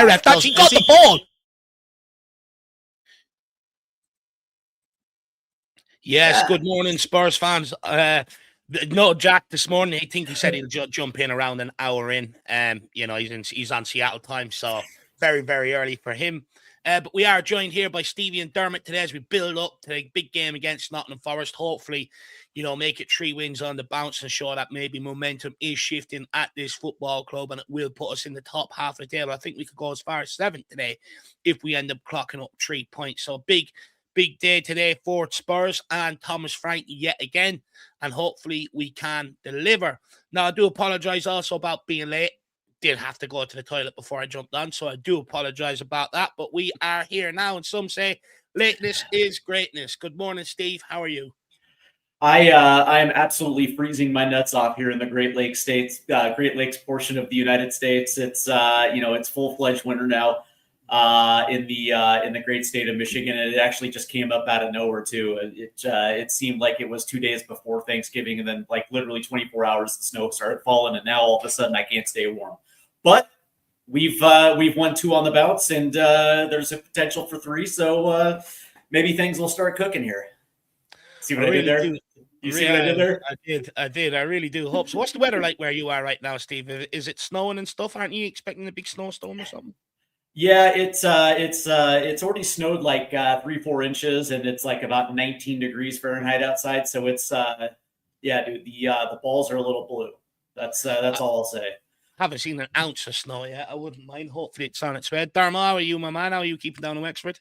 ref. That she got the ball. Yes, good morning, Spurs fans. No, Jack this morning, I think he said he'll jump in around an hour in. He's on Seattle time, so very, very early for him. But we are joined here by Stevie and Dermot today as we build up to a big game against Nottingham Forest. Hopefully, make it 3 wins on the bounce and show that maybe momentum is shifting at this football club and it will put us in the top half of the table. I think we could go as far as 7th today if we end up clocking up 3 points. So big day today for Spurs and Thomas Frank yet again, and hopefully we can deliver. Now, I do apologise also about being late. Did have to go to the toilet before I jumped on, so I do apologise about that. But we are here now, and some say lateness is greatness. Good morning, Steve. How are you? I am absolutely freezing my nuts off here in the Great Lakes states, Great Lakes portion of the United States. It's it's full-fledged winter now. In the great state of Michigan, and it actually just came up out of nowhere too. It seemed like it was 2 days before Thanksgiving, and then like literally 24 hours the snow started falling, and now all of a sudden I can't stay warm. But we've won 2 on the bounce, and there's a potential for 3, so maybe things will start cooking here. See what I did there? You see what I did there? I did. I really do hope so. What's the weather like where you are right now, Steve? Is it snowing and stuff? Aren't you expecting a big snowstorm or something? Yeah, it's already snowed like 3-4 inches, and it's like about 19 degrees Fahrenheit outside. So it's dude, the balls are a little blue. That's all I'll say. Haven't seen an ounce of snow yet. I wouldn't mind. Hopefully it's on its way. Dharma, how are you, my man? How are you keeping down in Wexford?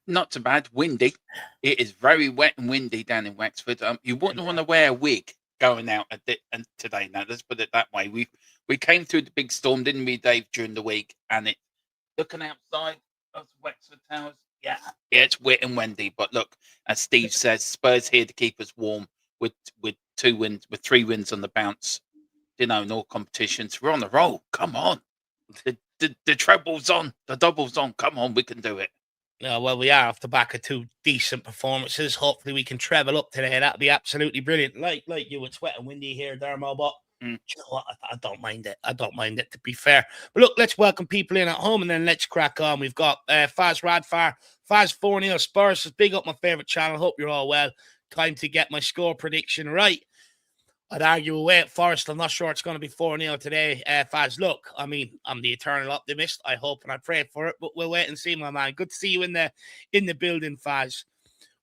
Not too bad. Windy. It is very wet and windy down in Wexford. You wouldn't want to wear a wig going out today. Now, let's put it that way. We came through the big storm, didn't we, Dave, during the week? And it looking outside of Wexford Towers, yeah, it's wet and windy. But look, as Steve says, Spurs here to keep us warm with 3 wins on the bounce. In all competitions, we're on the roll. Come on, the treble's on, the double's on. Come on, we can do it. Yeah, well, we are off the back of 2 decent performances. Hopefully, we can treble up today. That'd be absolutely brilliant. Like you, it's wet and windy here, Dermo, but you know what? I don't mind it. I don't mind it, to be fair. But look, let's welcome people in at home and then let's crack on. We've got Faz Radfar. Faz 4-0 Spurs. Says, big up my favourite channel. Hope you're all well. Time to get my score prediction right. I'd argue away at Forest. I'm not sure it's going to be 4-0 today. Faz, look, I mean, I'm the eternal optimist. I hope and I pray for it, but we'll wait and see, my man. Good to see you in the building, Faz.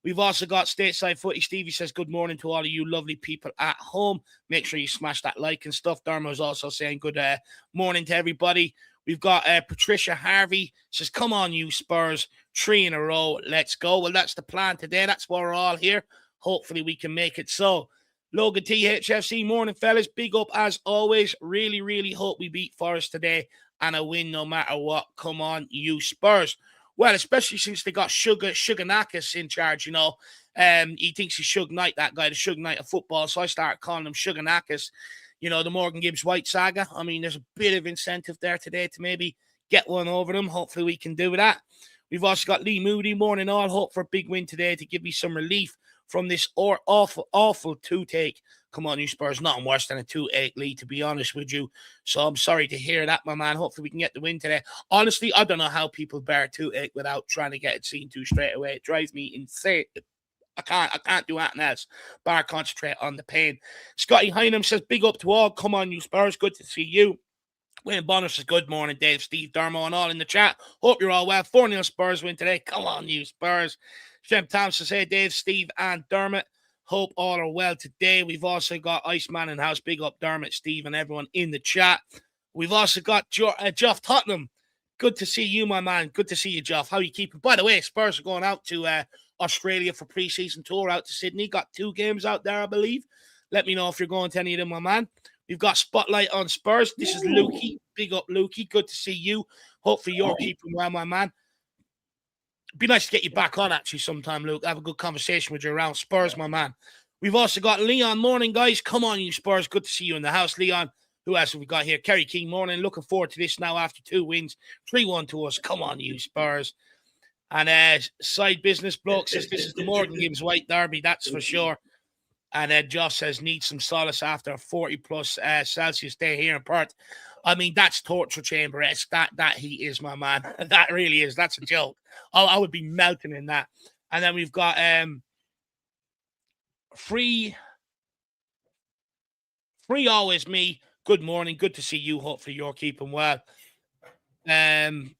We've also got Stateside Footy. Stevie says, good morning to all of you lovely people at home. Make sure you smash that like and stuff. Dermo's also saying good morning to everybody. We've got Patricia Harvey. Says, come on, you Spurs. 3 in a row. Let's go. Well, that's the plan today. That's why we're all here. Hopefully we can make it so. Logan THFC, morning, fellas. Big up as always. Really, really hope we beat Forest today and a win no matter what. Come on, you Spurs. Well, especially since they got Suga Knights in charge, He thinks he's Suga Knight, that guy, the Suga Knight of football. So I started calling him Suga Knights. The Morgan Gibbs White saga. I mean, there's a bit of incentive there today to maybe get one over them. Hopefully we can do that. We've also got Lee Moody, morning all. Hope for a big win today to give me some relief from this awful toothache. Come on, you Spurs. Nothing worse than a toothache, Lee, to be honest with you. So I'm sorry to hear that, my man. Hopefully we can get the win today. Honestly, I don't know how people bear a toothache without trying to get it seen to straight away. It drives me insane. I can't do anything else. Bar concentrate on the pain. Scotty Hynam says, big up to all. Come on, you Spurs. Good to see you. Wayne Bonner says, good morning, Dave, Steve, Dermo, and all in the chat. Hope you're all well. 4-0 Spurs win today. Come on, you Spurs. Shem Thompson says, hey, Dave, Steve, and Dermot. Hope all are well today. We've also got Iceman in house. Big up Dermot, Steve, and everyone in the chat. We've also got Geoff Tottenham. Good to see you, my man. Good to see you, Geoff. How are you keeping? By the way, Spurs are going out to Australia for pre-season tour out to Sydney. Got 2 games out there, I believe. Let me know if you're going to any of them, my man. We've got Spotlight on Spurs. This is Lukey. Big up, Lukey. Good to see you. Hopefully you're keeping well, my man. It'd be nice to get you back on, actually, sometime, Luke. Have a good conversation with you around Spurs, my man. We've also got Leon. Morning, guys. Come on, you Spurs. Good to see you in the house, Leon. Who else have we got here? Kerry King. Morning. Looking forward to this now after 2 wins. 3-1 to us. Come on, you Spurs. And Side Business Bloke says, this is the Morgan Gibbs White Derby, that's for sure. And Josh says, need some solace after a 40-plus Celsius day here in Perth. I mean, that's torture chamber-esque. That he is, my man. That really is. That's a joke. I would be melting in that. And then we've got free always me. Good morning. Good to see you. Hopefully you're keeping well. And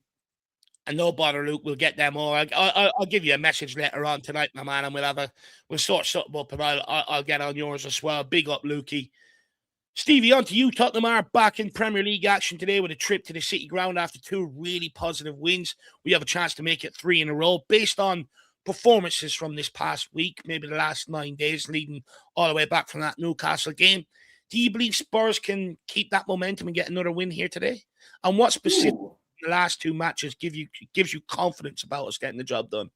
no bother, Luke. We'll get them all. I'll give you a message later on tonight, my man, and we'll sort something up, and I'll get on yours as well. Big up, Lukey. Stevie, on to you. Tottenham are back in Premier League action today with a trip to the City Ground after 2 really positive wins. We have a chance to make it 3 in a row based on performances from this past week, maybe the last 9 days, leading all the way back from that Newcastle game. Do you believe Spurs can keep that momentum and get another win here today? And what specific the last 2 matches gives you confidence about us getting the job done?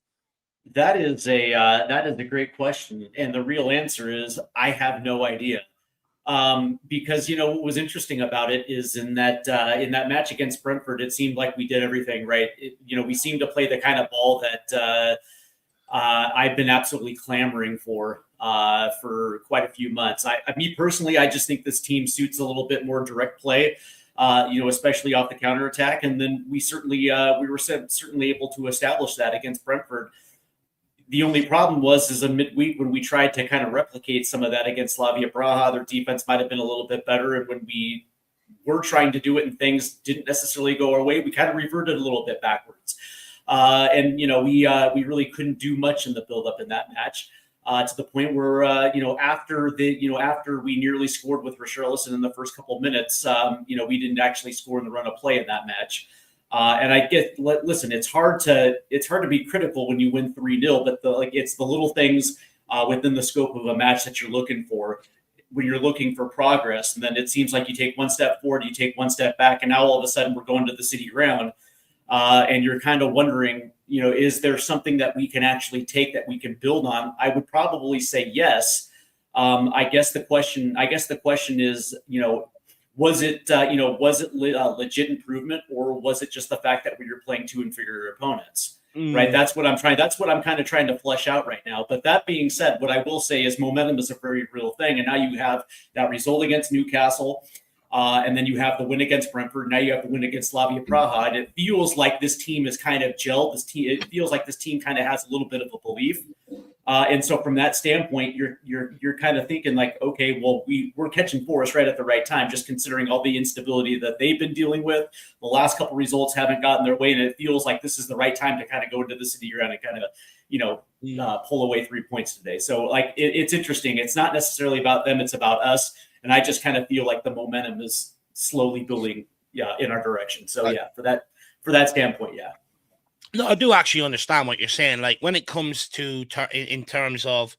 That is a great question, and the real answer is I have no idea. Because what was interesting about it is in that match against Brentford, it seemed like we did everything right. We seemed to play the kind of ball that I've been absolutely clamoring for quite a few months. Me personally, I just think this team suits a little bit more direct play. Especially off the counterattack. And then we were certainly able to establish that against Brentford. The only problem is a midweek when we tried to kind of replicate some of that against Slavia Praha, their defense might have been a little bit better. And when we were trying to do it and things didn't necessarily go our way, we kind of reverted a little bit backwards. We really couldn't do much in the buildup in that match. To the point where, after we nearly scored with Richarlison in the first couple of minutes, we didn't actually score in the run of play in that match. And listen, it's hard to be critical when you win 3-0, but it's the little things within the scope of a match that you're looking for when you're looking for progress. And then it seems like you take 1 step forward, you take 1 step back, and now all of a sudden we're going to the City Ground. And you're kind of wondering, is there something that we can actually take that we can build on? I would probably say yes. I guess the question is, was it legit improvement, or was it just the fact that we were playing 2 inferior opponents? Right. That's what I'm kind of trying to flesh out right now. But that being said, what I will say is momentum is a very real thing. And now you have that result against Newcastle. And then you have the win against Brentford. Now you have the win against Slavia Praha. And it feels like this team is kind of gelled. It feels like this team kind of has a little bit of a belief. And so from that standpoint, you're kind of thinking like, okay, well, we're catching Forest right at the right time, just considering all the instability that they've been dealing with. The last couple results haven't gotten their way, and it feels like this is the right time to kind of go into the City Ground and kind of, pull away 3 points today. So it's interesting. It's not necessarily about them; it's about us. And I just kind of feel like the momentum is slowly building, in our direction. So for that standpoint, yeah. No, I do actually understand what you're saying. Like when it comes to in terms of,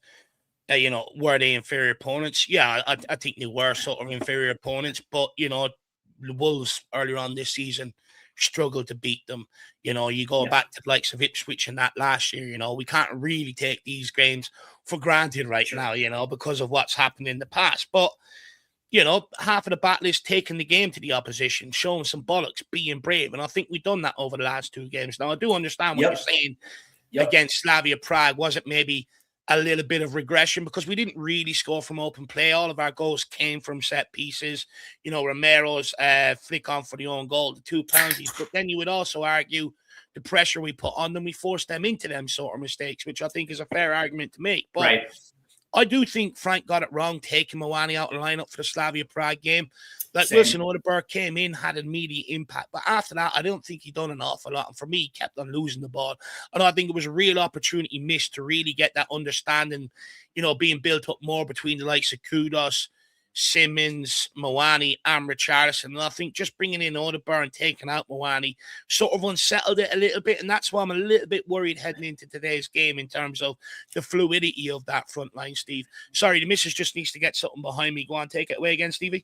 were they inferior opponents? Yeah, I think they were sort of inferior opponents. But the Wolves earlier on this season struggled to beat them. You go back to the likes of Ipswich and that last year. We can't really take these games for granted right now. Because of what's happened in the past. But half of the battle is taking the game to the opposition, showing some bollocks, being brave. And I think we've done that over the last 2 games. Now, I do understand what you're saying against Slavia Prague. Was it maybe a little bit of regression? Because we didn't really score from open play. All of our goals came from set pieces. Romero's flick on for the own goal, the 2 penalties. But then you would also argue the pressure we put on them, we forced them into them sort of mistakes, which I think is a fair argument to make. But right. I do think Frank got it wrong, taking Mawani out of the lineup for the Slavia Prague game. Wilson Odeberg came in, had an immediate impact. But after that, I don't think he done an awful lot. And for me, he kept on losing the ball. And I think it was a real opportunity missed to really get that understanding, being built up more between the likes of Kudos, Simmons, Mawani, and Richarlison. And I think just bringing in Odeberg and taking out Mawani sort of unsettled it a little bit. And that's why I'm a little bit worried heading into today's game in terms of the fluidity of that front line, Steve. Sorry, the missus just needs to get something behind me. Go on, take it away again, Stevie.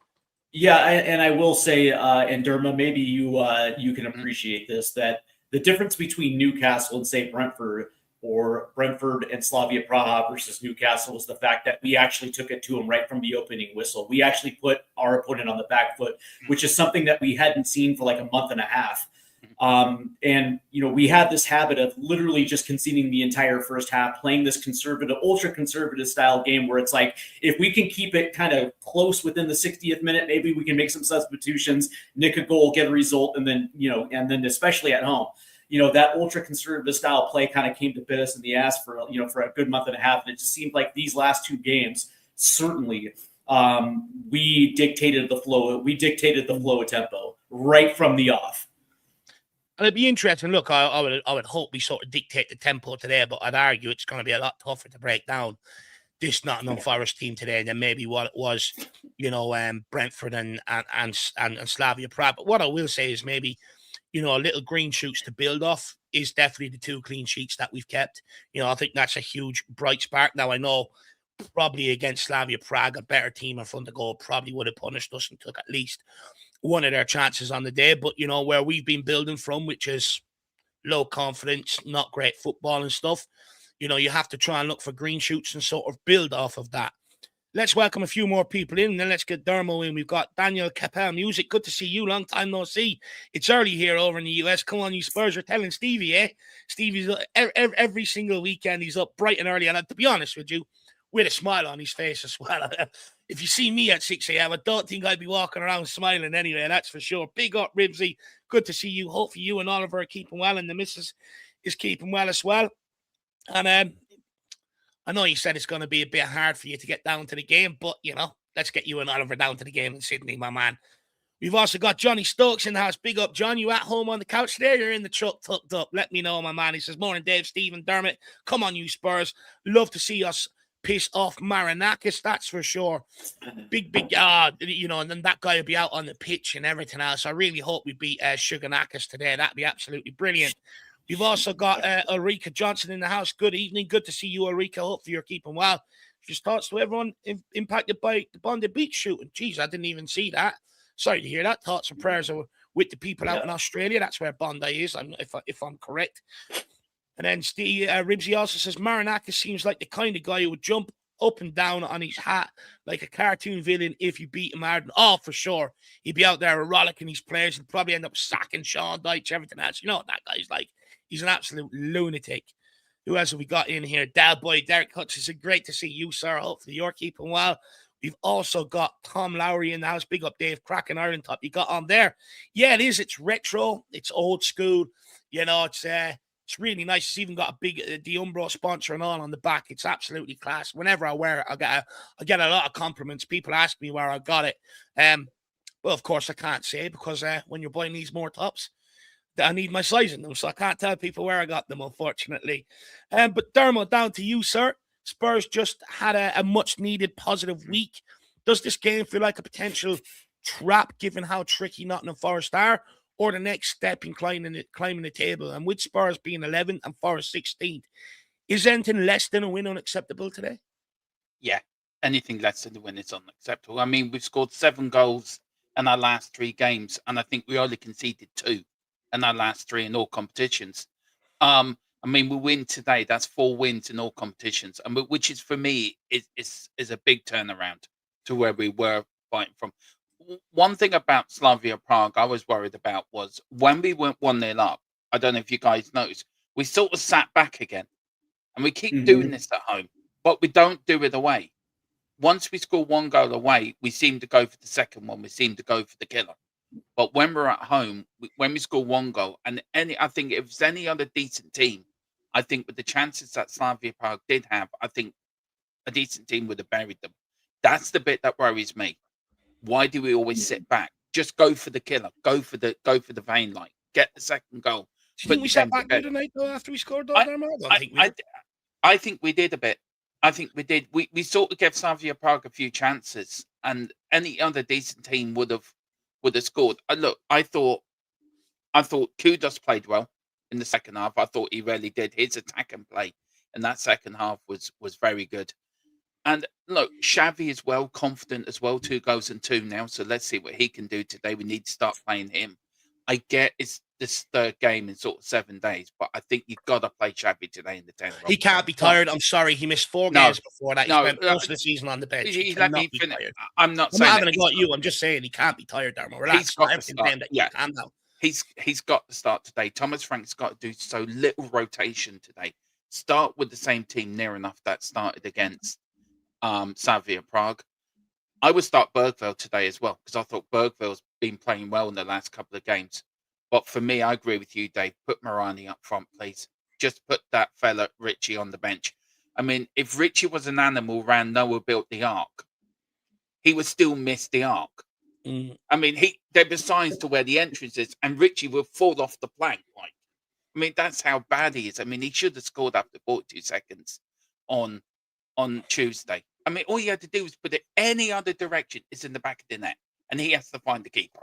Yeah, and I will say, and Derma, maybe you can appreciate this, that the difference between Newcastle and, say, Brentford, or Brentford and Slavia Praha versus Newcastle, was the fact that we actually took it to them right from the opening whistle. We actually put our opponent on the back foot, which is something that we hadn't seen for like a month and a half. And, we had this habit of literally just conceding the entire first half, playing this conservative, ultra conservative style game where it's like, if we can keep it kind of close within the 60th minute, maybe we can make some substitutions, nick a goal, get a result. And then, and then especially at home, that ultra conservative style play kind of came to bit us in the ass for a good month and a half. And it just seemed like these last two games, certainly, we dictated the flow. We dictated the flow of tempo right from the off. And it'd be interesting. Look, I would hope we sort of dictate the tempo today, but I'd argue it's going to be a lot tougher to break down this Nottingham Forest team today than maybe what it was, Brentford and Slavia Prague. But what I will say is maybe, a little green shoots to build off is definitely the 2 clean sheets that we've kept. I think that's a huge bright spark. Now I know probably against Slavia Prague, a better team in front of goal probably would have punished us and took at least one of their chances on the day. But, where we've been building from, which is low confidence, not great football and stuff, you have to try and look for green shoots and sort of build off of that. Let's welcome a few more people in, and then let's get Dermo in. We've got Daniel Capel Music. Good to see you. Long time no see. It's early here over in the US. Come on, you Spurs. You're telling Stevie, eh? Stevie's every single weekend. He's up bright and early. And to be honest with you, with a smile on his face as well. If you see me at 6 a.m., I don't think I'd be walking around smiling anyway, that's for sure. Big up, Ribsy. Good to see you. Hopefully you and Oliver are keeping well, and the missus is keeping well as well. And I know you said it's going to be a bit hard for you to get down to the game, but, let's get you and Oliver down to the game in Sydney, my man. We've also got Johnny Stokes in the house. Big up, John. You at home on the couch there? You're in the truck tucked up. Let me know, my man. He says, morning, Dave, Stephen, Dermot. Come on, you Spurs. Love to see us piss off Marinakis, that's for sure. Big, and then that guy will be out on the pitch and everything else. I really hope we beat Suga Knights today. That'd be absolutely brilliant. We've also got Ulrika Johnson in the house. Good evening. Good to see you, Ulrika. Hopefully you're keeping well. Just thoughts to everyone impacted by the Bondi Beach shooting. Jeez, I didn't even see that. Sorry to hear that. Thoughts and prayers are with the people out in Australia. That's where Bondi is, if I'm correct. And then Steve Ribsy also says, Marinakis seems like the kind of guy who would jump up and down on his hat like a cartoon villain if you beat him hard. Oh, for sure. He'd be out there rollicking his players and probably end up sacking Sean Dyche, everything else. You know what that guy's like. He's an absolute lunatic. Who else have we got in here? Dal Boy, Derek Hutchinson. Great to see you, sir. Hopefully you're keeping well. We've also got Tom Lowry in the house. Big up, Dave. Cracking Ireland Top. You got on there. Yeah, it is. It's retro. It's old school. It's really nice. It's even got a big the Umbro sponsor and all on the back. It's absolutely class. Whenever I wear it, I get a lot of compliments. People ask me where I got it. Well, of course, I can't say because when you're buying these more tops, I need my size in them, so I can't tell people where I got them, unfortunately. But Dermot, down to you, sir. Spurs just had a much-needed positive week. Does this game feel like a potential trap, given how tricky Nottingham Forest are, or the next step in climbing the table? And with Spurs being 11th and Forest 16th, is anything less than a win unacceptable today? Yeah, anything less than a win is unacceptable. I mean, we've scored 7 goals in our last 3 games, and I think we only conceded 2 in our last 3 in all competitions. I mean, we win today. That's 4 wins in all competitions, and which is for me is a big turnaround to where we were fighting from. One thing about Slavia Prague I was worried about was when we went 1-0 up. I don't know if you guys noticed, we sort of sat back again, and we keep doing this at home, but we don't do it away. Once we score 1 goal away, we seem to go for the second one. We seem to go for the killer. But when we're at home, when we score 1 goal, and I think if it's any other decent team, I think with the chances that Slavia Prague did have, I think a decent team would have buried them. That's the bit that worries me. Why do we always sit back? Just go for the killer. Go for the vein light. Get the second goal. Do you think we sat back the other night though after we scored? I think we did a bit. I think we did. We sort of gave Slavia Prague a few chances, and any other decent team would have scored. Look, I thought Kudos played well in the second half. I thought he really did. His attack and play in that second half was very good. And look, Xavi is well confident as well. 2 goals and 2 now. So let's see what he can do today. We need to start playing him. I get it's this 3rd game in sort of 7 days, but I think you've got to play Xavi today in the 10th. He can't be tired. I'm sorry. He missed 4 games before that. He spent most of the season on the bench. I'm not saying having a go at you. I'm just saying he can't be tired, Darmo. Relax. He's got to start. Calm down. he's got to start today. Thomas Frank's got to do so little rotation today. Start with the same team near enough that started against Slavia Prague. I would start Bergville today as well, because I thought Bergville's been playing well in the last couple of games. But for me, I agree with you, Dave. Put Morani up front, please. Just put that fella Richie on the bench. I mean, if Richie was an animal around Noah built the arc, he would still miss the arc. I mean, there were signs to where the entrance is, and Richie will fall off the plank. Like, I mean, that's how bad he is. I mean, he should have scored after 42 seconds on Tuesday. I mean, all he had to do was put it any other direction. It's in the back of the net, and he has to find the keeper.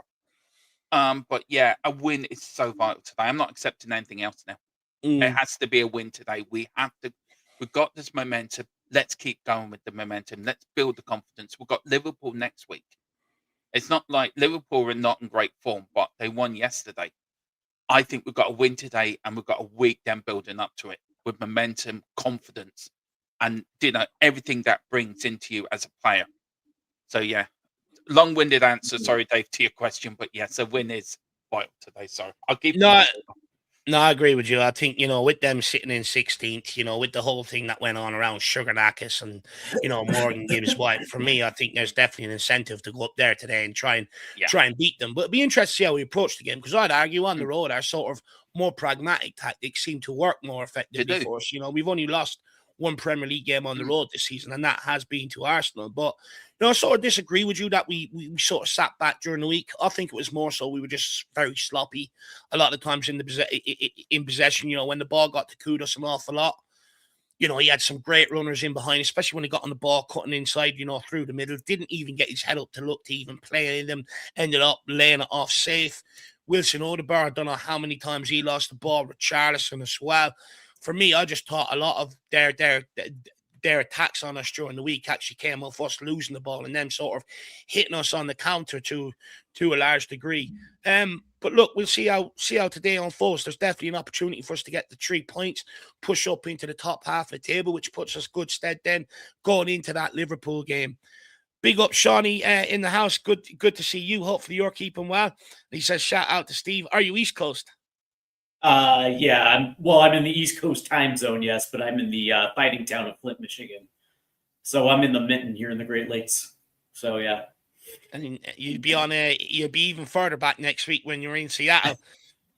But yeah, a win is so vital today. I'm not accepting anything else now. It has to be a win today. We've got this momentum. Let's keep going with the momentum. Let's build the confidence. We've got Liverpool next week. It's not like Liverpool are not in great form, but they won yesterday. I think we've got a win today, and we've got a week then building up to it with momentum, confidence, and everything that brings into you as a player. So yeah, long-winded answer. Sorry, Dave, to your question, but yes, a win is vital today. So I'll keep. No, I agree with you. I think, with them sitting in 16th, with the whole thing that went on around Suga Knights and, Morgan Gibbs White, for me, I think there's definitely an incentive to go up there today and try and beat them. But it'd be interesting to see how we approach the game, because I'd argue on the road, our sort of more pragmatic tactics seem to work more effectively for us. We've only lost one Premier League game on the road this season, and that has been to Arsenal. But I sort of disagree with you that we sort of sat back during the week. I think it was more so we were just very sloppy a lot of the times in possession. When the ball got to Kudus an awful lot. He had some great runners in behind, especially when he got on the ball, cutting inside, through the middle. Didn't even get his head up to look to even play in them. Ended up laying it off safe. Wilson Odegaard, I don't know how many times he lost the ball. Richarlison as well. For me, I just thought a lot of their attacks on us during the week actually came off us losing the ball and them sort of hitting us on the counter to a large degree. But look, we'll see how today unfolds. There's definitely an opportunity for us to get the 3 points, push up into the top half of the table, which puts us good stead then going into that Liverpool game. Big up, Shawnee, in the house. Good to see you. Hopefully you're keeping well. He says, shout out to Steve. Are you East Coast? Yeah, I'm in the East Coast time zone, yes, but I'm in the fighting town of Flint, Michigan. So I'm in the Mitten here in the Great Lakes. So yeah. And you'd be even further back next week when you're in Seattle.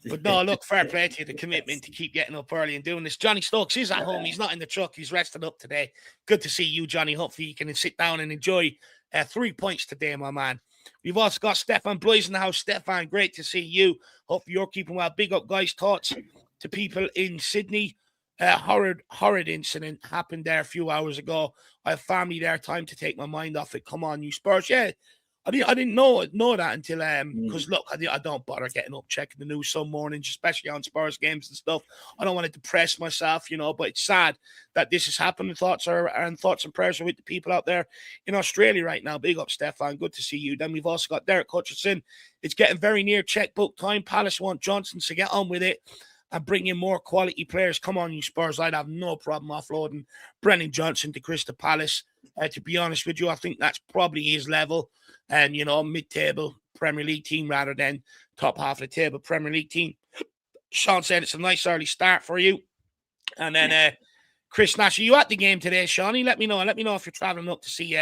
But no, look, fair play to you, the commitment to keep getting up early and doing this. Johnny Stokes is at home. He's not in the truck. He's rested up today. Good to see you, Johnny. Hopefully you can sit down and enjoy 3 points today, my man. We've also got Stefan Blois in the house. Stefan, great to see you. Hope you're keeping well. Big up, guys. Thoughts to people in Sydney. Horrid incident happened there a few hours ago. I have family there. Time to take my mind off it. Come on, you Spurs. Yeah, I didn't know that until because look, I don't bother getting up checking the news some mornings, especially on Spurs games and stuff. I don't want to depress myself, but it's sad that this has happened. Thoughts and prayers are with the people out there in Australia right now. Big up, Stefan. Good to see you. Then we've also got Derek Hutchinson. It's getting very near checkbook time. Palace want Johnson to get on with it and bring in more quality players. Come on, you Spurs. I'd have no problem offloading Brennan Johnson to Crystal Palace. To be honest with you, I think that's probably his level. And, mid-table Premier League team rather than top half of the table Premier League team. Sean said it's a nice early start for you. And then Chris Nash, are you at the game today, Shawnee? Let me know. Let me know if you're traveling up to see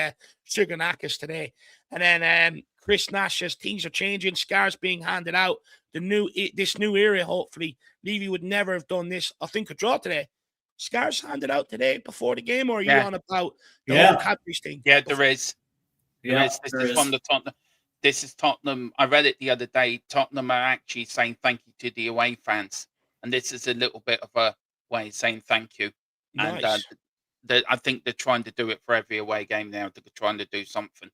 Suga Knights today. And then Chris Nash says things are changing. Scars being handed out. This new era, hopefully. Levy would never have done this. I think a draw today. Scars handed out today before the game, or are you on about the whole Cadbury's thing? Yeah, there is. This is from the Tottenham. This is Tottenham. I read it the other day. Tottenham are actually saying thank you to the away fans, and this is a little bit of a way of saying thank you. Nice. And I think they're trying to do it for every away game now. They're trying to do something,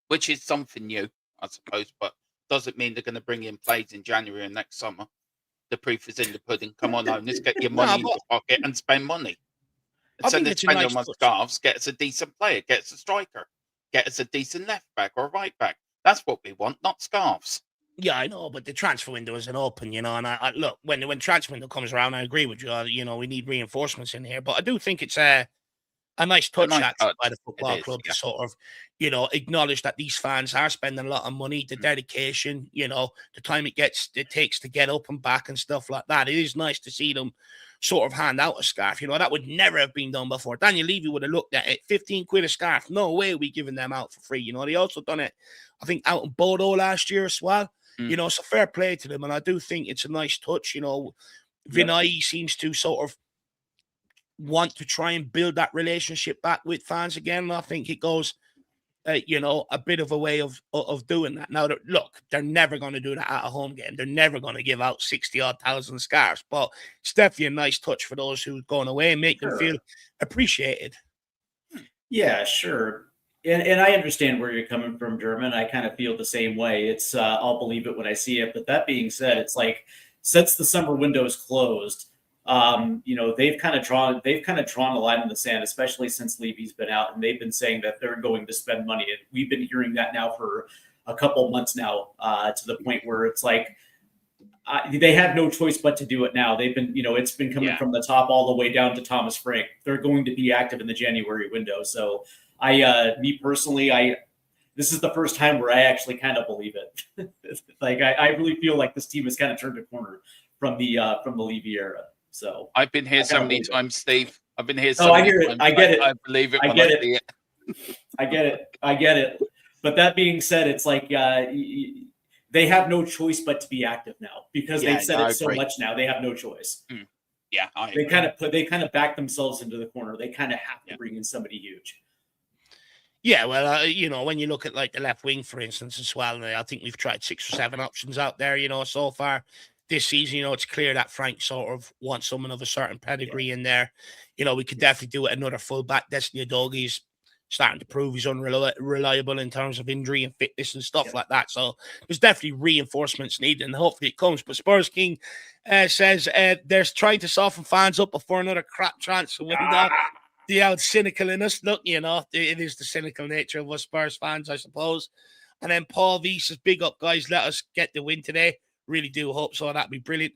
which is something new, I suppose, but doesn't mean they're going to bring in players in January and next summer. The proof is in the pudding. Come on, owners, get your money in your pocket and spend money. Instead of spending on scarves, get us a decent player, get us a striker. Get us a decent left back or right back. That's what we want, not scarves. Yeah, I know, but the transfer window isn't open, and I look, when transfer window comes around, I agree with you. We need reinforcements in here, but I do think it's a nice touch nice actually touch. by the football It is, club yeah. to sort of, acknowledge that these fans are spending a lot of money, the dedication, the time it takes to get up and back and stuff like that. It is nice to see them sort of hand out a scarf. That would never have been done before. Daniel Levy would have looked at it, 15 quid a scarf. No way are we giving them out for free. They also done it, I think, out in Bodo last year as well. So fair play to them. And I do think it's a nice touch. Vinay seems to sort of want to try and build that relationship back with fans again. And I think it goes, a bit of a way of doing that. Now, look, they're never going to do that at a home game. They're never going to give out 60-odd thousand scarves, but it's definitely a nice touch for those who've gone away and make them feel appreciated. Yeah, sure. And I understand where you're coming from, German. I kind of feel the same way. It's I'll believe it when I see it. But that being said, it's like since the summer window is closed, they've kind of drawn a line in the sand, especially since Levy's been out, and they've been saying that they're going to spend money. And we've been hearing that now for a couple of months now, to the point where it's like they have no choice but to do it now. They've been, it's been coming from the top all the way down to Thomas Frank. They're going to be active in the January window. So me personally, this is the first time where I actually kind of believe it. Like I really feel like this team has kind of turned a corner from the Levy era. So I've been here so many times, Steve. I've been here so many times. I get it. I believe it. I get it. I get it. But that being said, it's like they have no choice but to be active now because they've said it so much now. They have no choice. Yeah, they kind of back themselves into the corner. They kind of have to bring in somebody huge. Yeah, well, when you look at like the left wing, for instance, as well, I think we've tried 6 or 7 options out there, so far this season. It's clear that Frank sort of wants someone of a certain pedigree in there. We could definitely do it. Another fullback, Destiny Udogi's starting to prove he's unreliable in terms of injury and fitness and stuff like that. So there's definitely reinforcements needed, and hopefully it comes. But Spurs King says they're trying to soften fans up before another crap transfer window. The old cynical in us. Look, it is the cynical nature of us Spurs fans, I suppose. And then Paul V says, big up, guys. Let us get the win today. Really do hope so. That'd be brilliant.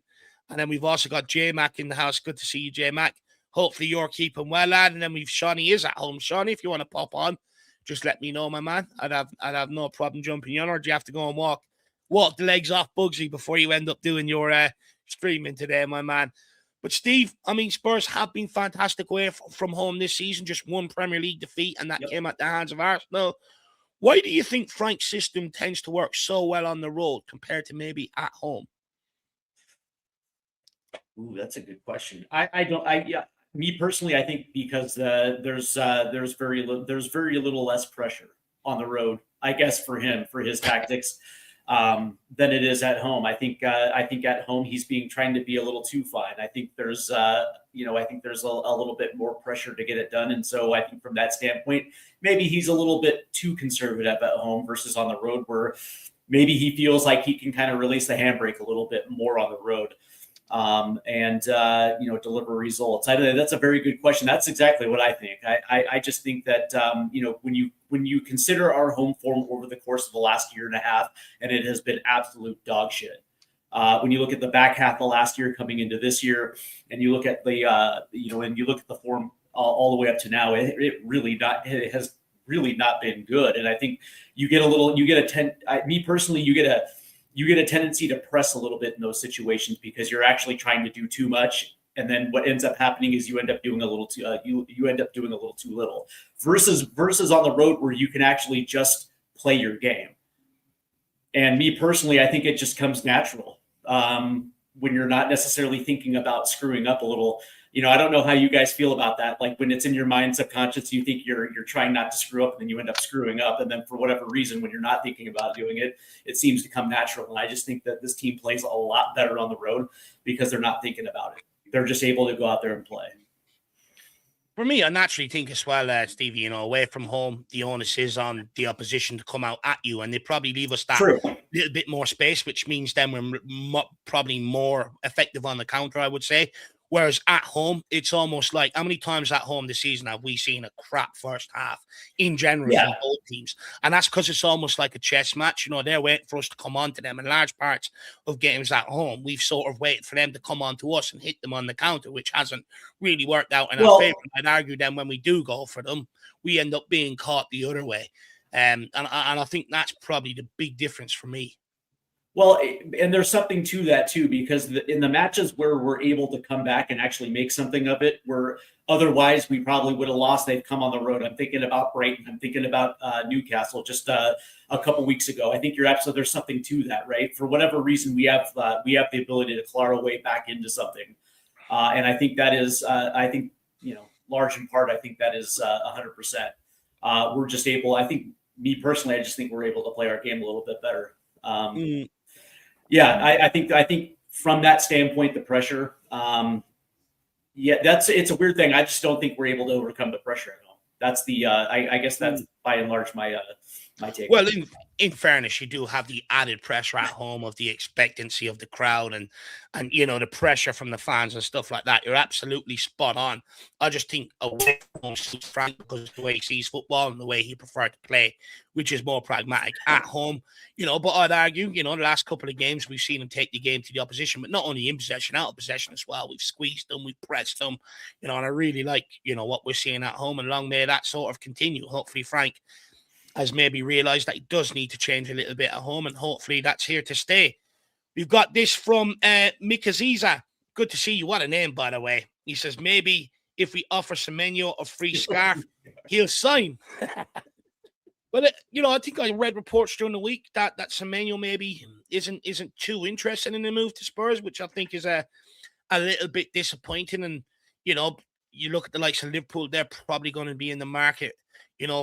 And then we've also got J Mac in the house. Good to see you, J Mac. Hopefully you're keeping well, lad. And then we've Shawnee is at home. Shawnee, if you want to pop on, just let me know, my man. I'd have no problem jumping in, or do you have to go and walk the legs off Bugsy before you end up doing your streaming today, my man? But Steve, Spurs have been fantastic away from home this season. Just one Premier League defeat, and that came at the hands of Arsenal. Why do you think Frank's system tends to work so well on the road compared to maybe at home? Ooh, that's a good question. Me personally, I think because there's very little less pressure on the road, I guess, for him, for his tactics, than it is at home. I think at home he's trying to be a little too fine. I think there's a little bit more pressure to get it done, and so I think from that standpoint, maybe he's a little bit too conservative at home versus on the road, where maybe he feels like he can kind of release the handbrake a little bit more on the road. Deliver results. That's a very good question. That's exactly what I think. I just think that, when you consider our home form over the course of the last year and a half, and it has been absolute dog shit. When you look at the back half of last year coming into this year, and you look at the form all the way up to now, it has really not been good. And I think you get a tendency to press a little bit in those situations because you're actually trying to do too much, and then what ends up happening is you end up doing a little too little. Versus on the road where you can actually just play your game. And me personally, I think it just comes natural when you're not necessarily thinking about screwing up a little. I don't know how you guys feel about that. Like when it's in your mind subconscious, you think you're trying not to screw up, and then you end up screwing up. And then for whatever reason, when you're not thinking about doing it, it seems to come natural. And I just think that this team plays a lot better on the road because they're not thinking about it. They're just able to go out there and play. For me, I naturally think as well, Stevie, away from home, the onus is on the opposition to come out at you, and they probably leave us that little bit more space, which means then we're probably more effective on the counter, I would say. Whereas at home, it's almost like, how many times at home this season have we seen a crap first half in general from both teams? And that's because it's almost like a chess match. They're waiting for us to come on to them. In large parts of games at home, we've sort of waited for them to come on to us and hit them on the counter, which hasn't really worked out in our favor. I'd argue then when we do go for them, we end up being caught the other way. And I think that's probably the big difference for me. Well, and there's something to that too, because in the matches where we're able to come back and actually make something of it, where otherwise we probably would have lost, they've come on the road. I'm thinking about Brighton. I'm thinking about Newcastle just a couple weeks ago. I think you're absolutely, there's something to that, right? For whatever reason, we have the ability to claw our way back into something. And I think that is, large in part, I think that is 100%. We're just able, I think, me personally, I just think we're able to play our game a little bit better. Yeah, I think from that standpoint, the pressure, it's a weird thing. I just don't think we're able to overcome the pressure at all. That's the, I guess that's by and large my take. Well, in fairness, you do have the added pressure at home of the expectancy of the crowd and the pressure from the fans and stuff like that. You're absolutely spot on. I just think away from home suits Frank because of the way he sees football and the way he preferred to play, which is more pragmatic. At home, but I'd argue, the last couple of games we've seen him take the game to the opposition, but not only in possession, out of possession as well. We've squeezed them, we've pressed them, and I really like, what we're seeing at home, and long may that sort of continue. Hopefully, Frank has maybe realised that he does need to change a little bit at home, and hopefully that's here to stay. We've got this from Mick Aziza. Good to see you. What a name, by the way. He says, maybe if we offer Semenyo a free scarf, he'll sign. Well, I think I read reports during the week that Semenyo maybe isn't too interested in the move to Spurs, which I think is a little bit disappointing. And, you look at the likes of Liverpool, they're probably going to be in the market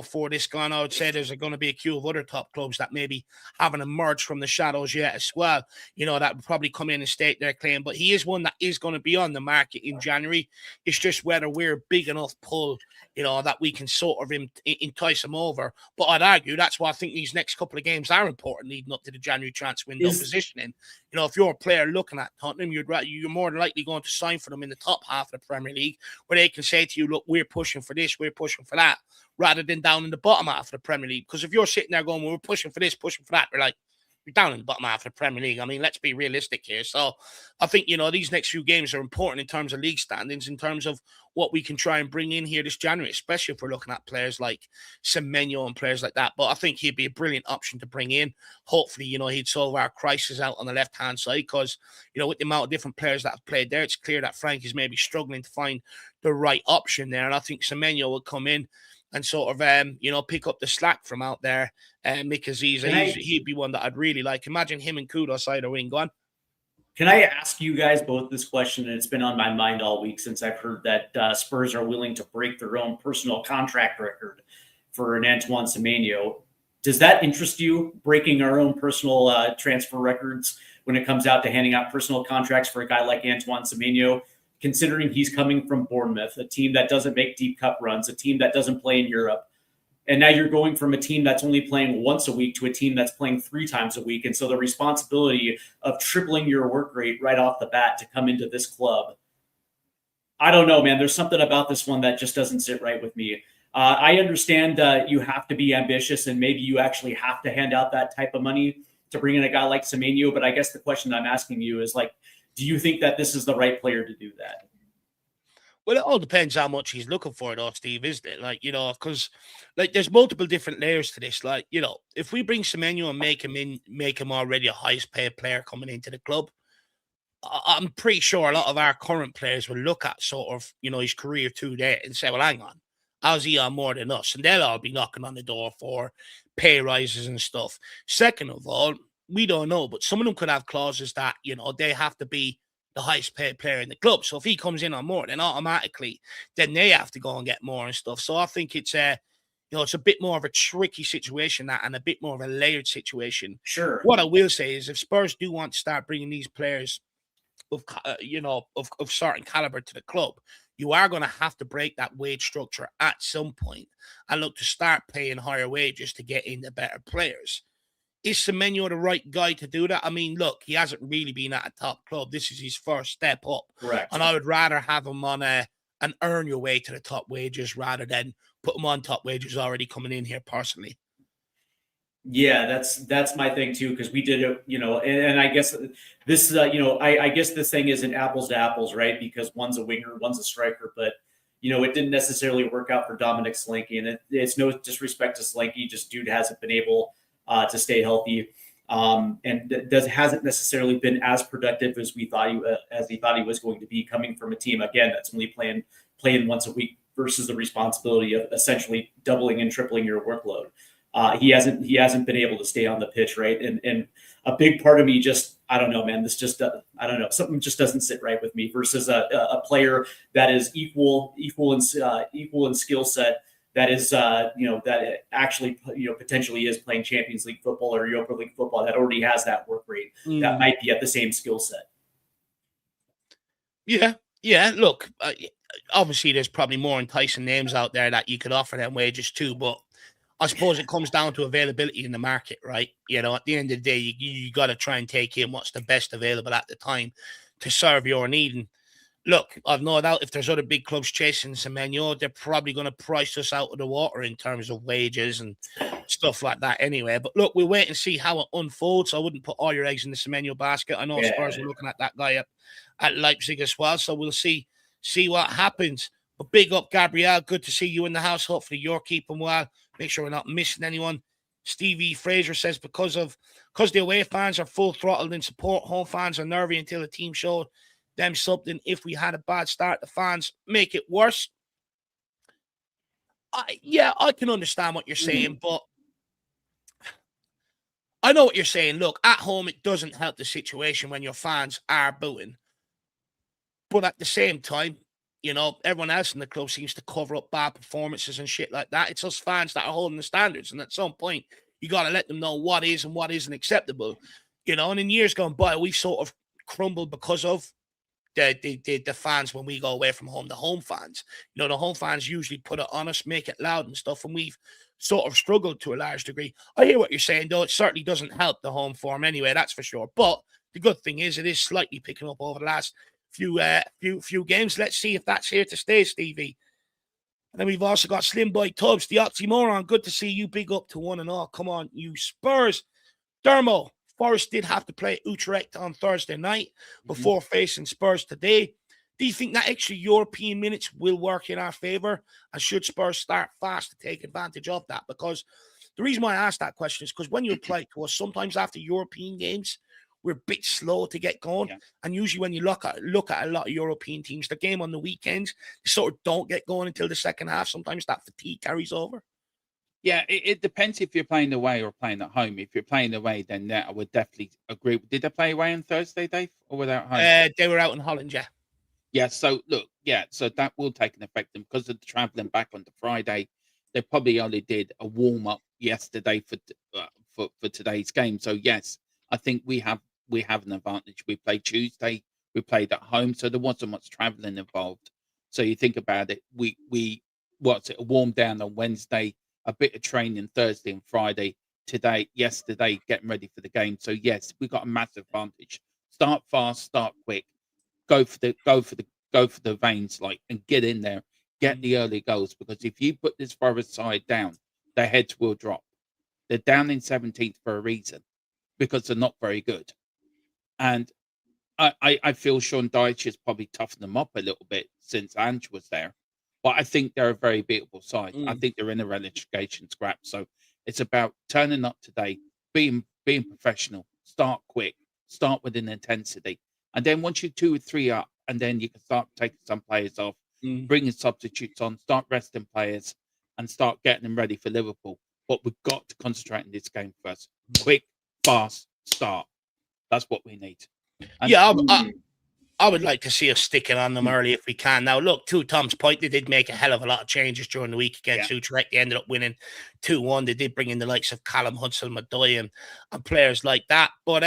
for this gone. I would say there's going to be a queue of other top clubs that maybe haven't emerged from the shadows yet as well, that would probably come in and state their claim. But he is one that is going to be on the market in January. It's just whether we're a big enough pull, that we can sort of entice him over. But I'd argue that's why I think these next couple of games are important leading up to the January transfer window positioning. If you're a player looking at Tottenham, you're more than likely going to sign for them in the top half of the Premier League, where they can say to you, look, we're pushing for this, we're pushing for that, rather than down in the bottom half of the Premier League. Because if you're sitting there going, well, we're pushing for this, pushing for that, we're like, you're down in the bottom half of the Premier League. I mean, let's be realistic here. So I think, these next few games are important in terms of league standings, in terms of what we can try and bring in here this January, especially if we're looking at players like Semenyo and players like that. But I think he'd be a brilliant option to bring in. Hopefully, he'd solve our crisis out on the left-hand side because, with the amount of different players that have played there, it's clear that Frank is maybe struggling to find the right option there. And I think Semenyo will come in and sort of, pick up the slack from out there. Mick Aziza, he'd be one that I'd really like. Imagine him and Kudos either wing. Go on. Can I ask you guys both this question? And it's been on my mind all week since I've heard that Spurs are willing to break their own personal contract record for an Antoine Semenyo. Does that interest you, breaking our own personal transfer records when it comes out to handing out personal contracts for a guy like Antoine Semenyo? Considering he's coming from Bournemouth, a team that doesn't make deep cup runs, a team that doesn't play in Europe. And now you're going from a team that's only playing once a week to a team that's playing 3 times a week. And so the responsibility of tripling your work rate right off the bat to come into this club, I don't know, man. There's something about this one that just doesn't sit right with me. I understand you have to be ambitious and maybe you actually have to hand out that type of money to bring in a guy like Semenyo. But I guess the question I'm asking you is do you think that this is the right player to do that? Well, it all depends how much he's looking for, though, Steve, isn't it? Because there's multiple different layers to this. If we bring Semenyo and make him already a highest paid player coming into the club, I'm pretty sure a lot of our current players will look at sort of, his career to there and say, well, hang on, how's he on more than us? And they'll all be knocking on the door for pay rises and stuff. Second of all, we don't know, but some of them could have clauses that, they have to be the highest paid player in the club. So if he comes in on more, then automatically, then they have to go and get more and stuff. So I think it's it's a bit more of a tricky situation that, and a bit more of a layered situation. Sure. What I will say is if Spurs do want to start bringing these players of certain caliber to the club, you are going to have to break that wage structure at some point and look to start paying higher wages to get in the better players. is Semenyo the right guy to do that? I mean, look, he hasn't really been at a top club. This is his first step up. Correct. And I would rather have him on an earn your way to the top wages rather than put him on top wages already coming in here personally. Yeah, that's my thing too, because we did it, and I guess this, I guess this thing isn't apples to apples, right? Because one's a winger, one's a striker, but it didn't necessarily work out for Dominic Slinky, and it's no disrespect to Slinky, just dude hasn't been able to stay healthy, and hasn't necessarily been as productive as he thought he was going to be, coming from a team again that's only playing once a week versus the responsibility of essentially doubling and tripling your workload. He hasn't been able to stay on the pitch, right? And a big part of me just, I don't know, man, this just, I don't know, something just doesn't sit right with me versus a player that is equal in skill set, that is, that actually, potentially is playing Champions League football or Europa League football, that already has that work rate, that might be at the same skill set. Yeah. Look, obviously there's probably more enticing names out there that you could offer them wages to, but I suppose it comes down to availability in the market, right? At the end of the day, you got to try and take in what's the best available at the time to serve your need. And look, I've no doubt if there's other big clubs chasing Semenyo, they're probably going to price us out of the water in terms of wages and stuff like that anyway. But look, we'll wait and see how it unfolds. I wouldn't put all your eggs in the Semenyo basket. I know Spurs are looking at that guy at Leipzig as well, so we'll see what happens. But big up, Gabrielle. Good to see you in the house. Hopefully you're keeping well. Make sure we're not missing anyone. Stevie Fraser says because the away fans are full throttled in support, home fans are nervy until the team showed them something. If we had a bad start, the fans make it worse. I can understand what you're saying, but I know what you're saying. Look, at home, it doesn't help the situation when your fans are booing. But at the same time, everyone else in the club seems to cover up bad performances and shit like that. It's us fans that are holding the standards. And at some point, you got to let them know what is and what isn't acceptable. And in years gone by, we've sort of crumbled because of the fans when we go away from home, the home fans. The home fans usually put it on us, make it loud and stuff. And we've sort of struggled to a large degree. I hear what you're saying, though. It certainly doesn't help the home form anyway, that's for sure. But the good thing is it is slightly picking up over the last few games. Let's see if that's here to stay, Stevie. And then we've also got Slim Boy Tubbs, the oxymoron. Good to see you. Big up to one and all. Come on, you Spurs. Dermo, Forest did have to play Utrecht on Thursday night before facing Spurs today. Do you think that extra European minutes will work in our favour? And should Spurs start fast to take advantage of that? Because the reason why I asked that question is because when you apply to us, sometimes after European games, we're a bit slow to get going. Yeah. And usually when you look at a lot of European teams, the game on the weekends, they sort of don't get going until the second half. Sometimes that fatigue carries over. Yeah, it depends if you're playing away or playing at home. If you're playing away, then I would definitely agree. Did they play away on Thursday, Dave, or without home? They were out in Holland, yeah. Yeah, so look, so that will take an effect. And because of the travelling back on the Friday, they probably only did a warm-up yesterday for today's game. So, yes, I think we have an advantage. We played Tuesday, we played at home, so there wasn't much traveling involved. So you think about it, we a warm down on Wednesday, a bit of training Thursday and Friday, yesterday, getting ready for the game. So yes, we got a massive advantage. Start fast, start quick, go for the veins, and get in there, get the early goals. Because if you put this Forest side down, their heads will drop. They're down in 17th for a reason, because they're not very good. And I feel Sean Dyche has probably toughened them up a little bit since Ange was there. But I think they're a very beatable side. I think they're in a relegation scrap. So it's about turning up today, being professional, start quick, start with an intensity. And then once you're 2 or 3 up, and then you can start taking some players off, bringing substitutes on, start resting players, and start getting them ready for Liverpool. But we've got to concentrate on this game first. Quick, fast start. That's what we need. And I would like to see us sticking on them early if we can. Now, look, to Tom's point, they did make a hell of a lot of changes during the week against Utrecht. They ended up winning 2-1. They did bring in the likes of Callum Hudson-Odoi and players like that. But,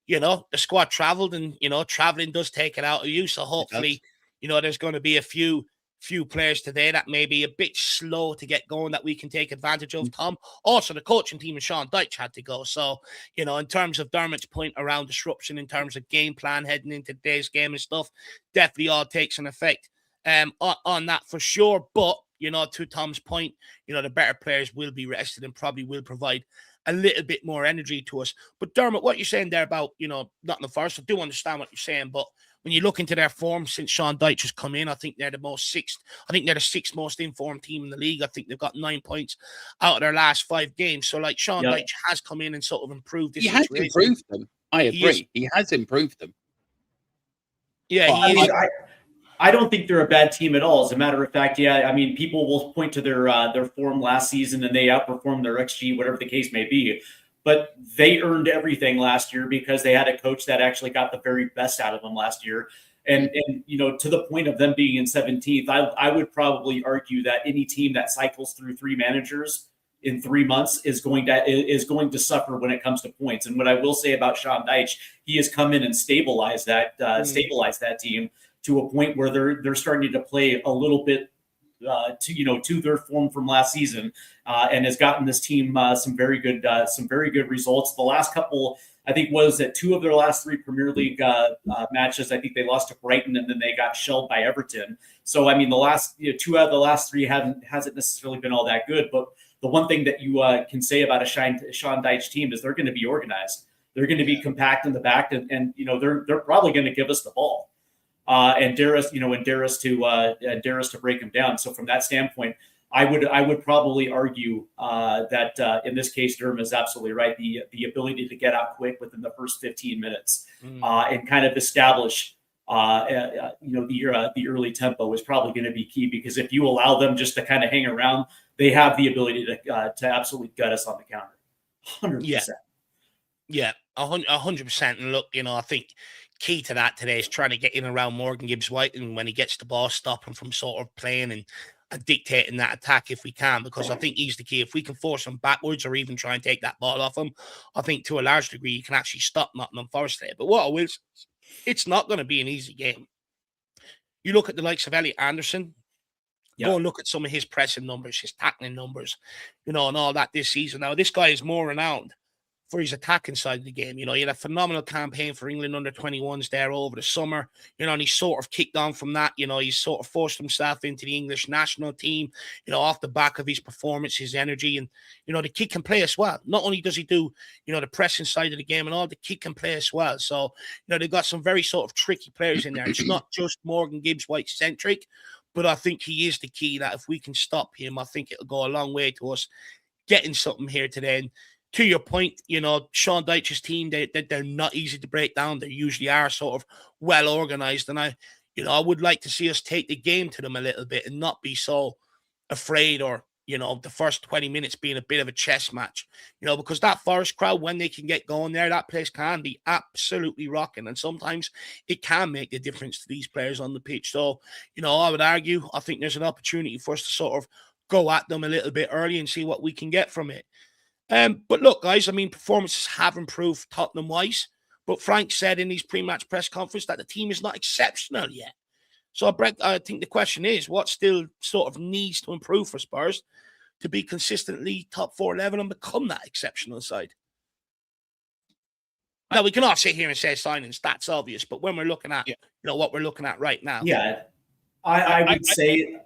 the squad travelled, and, travelling does take it out of you. So hopefully, there's going to be a few few players today that may be a bit slow to get going that we can take advantage of, Tom. Also, the coaching team and Sean Dyche had to go. So, you know, in terms of Dermot's point around disruption, in terms of game plan heading into today's game and stuff, definitely all takes an effect on that for sure. But, you know, to Tom's point, you know, the better players will be rested and probably will provide a little bit more energy to us. But Dermot, what you're saying there about, you know, Nottingham Forest, I do understand what you're saying, but when you look into their form since Sean Dyche has come in, I think they're the sixth most informed team in the league. I think they've got 9 points out of their last 5 games. So, like, Sean Dyche has come in and sort of improved this situation. He has improved them. I agree. He has improved them. Yeah, I don't think they're a bad team at all. As a matter of fact, yeah, I mean, people will point to their form last season and they outperformed their XG, whatever the case may be. But they earned everything last year because they had a coach that actually got the very best out of them last year. And you know, to the point of them being in 17th, I would probably argue that any team that cycles through 3 managers in 3 months is going to suffer when it comes to points. And what I will say about Sean Dyche, he has come in and stabilized that team to a point where they're starting to play a little bit to their form from last season, and has gotten this team some very good results. The last couple, I think, was that 2 of their last 3 Premier League matches. I think they lost to Brighton and then they got shelled by Everton. So I mean, the last 2 out of the last 3 hasn't necessarily been all that good. But the one thing that you can say about a Sean Dyche team is they're going to be organized. They're going to be compact in the back, and you know they're probably going to give us the ball. And dare us to break them down. So from that standpoint, I would probably argue that in this case, Derm is absolutely right. The ability to get out quick within the first 15 minutes and kind of establish the early tempo is probably going to be key, because if you allow them just to kind of hang around, they have the ability to absolutely gut us on the counter. 100%. Yeah, 100%. And look, you know, I think key to that today is trying to get in around Morgan Gibbs-White, and when he gets the ball, stop him from sort of playing and dictating that attack if we can, because I think he's the key. If we can force him backwards or even try and take that ball off him, I think to a large degree you can actually stop Nottingham Forest there. But what I will say, it's not going to be an easy game. You look at the likes of Elliot Anderson, go and look at some of his pressing numbers, his tackling numbers, you know, and all that this season. Now, this guy is more renowned for his attacking side of the game. You know, he had a phenomenal campaign for England under-21s there over the summer, you know, and he's sort of kicked on from that. You know, he's sort of forced himself into the English national team, you know, off the back of his performance, his energy, and, you know, the kid can play as well. Not only does he do, you know, the pressing side of the game and all, the kid can play as well. So, you know, they've got some very sort of tricky players in there. It's not just Morgan Gibbs-White centric, but I think he is the key that if we can stop him, I think it'll go a long way to us getting something here today. And to your point, you know, Sean Dyche's team, they're not easy to break down. They usually are sort of well organized. And I would like to see us take the game to them a little bit and not be so afraid, or, you know, the first 20 minutes being a bit of a chess match, you know, because that Forest crowd, when they can get going there, that place can be absolutely rocking. And sometimes it can make the difference to these players on the pitch. So, you know, I would argue, I think there's an opportunity for us to sort of go at them a little bit early and see what we can get from it. But look, guys, I mean, performances have improved Tottenham-wise, but Frank said in his pre-match press conference that the team is not exceptional yet. So, I think the question is, what still sort of needs to improve for Spurs to be consistently top 4 level and become that exceptional side? Now, we can all sit here and say signings, that's obvious, but when we're looking at, you know, what we're looking at right now. Yeah, I would say,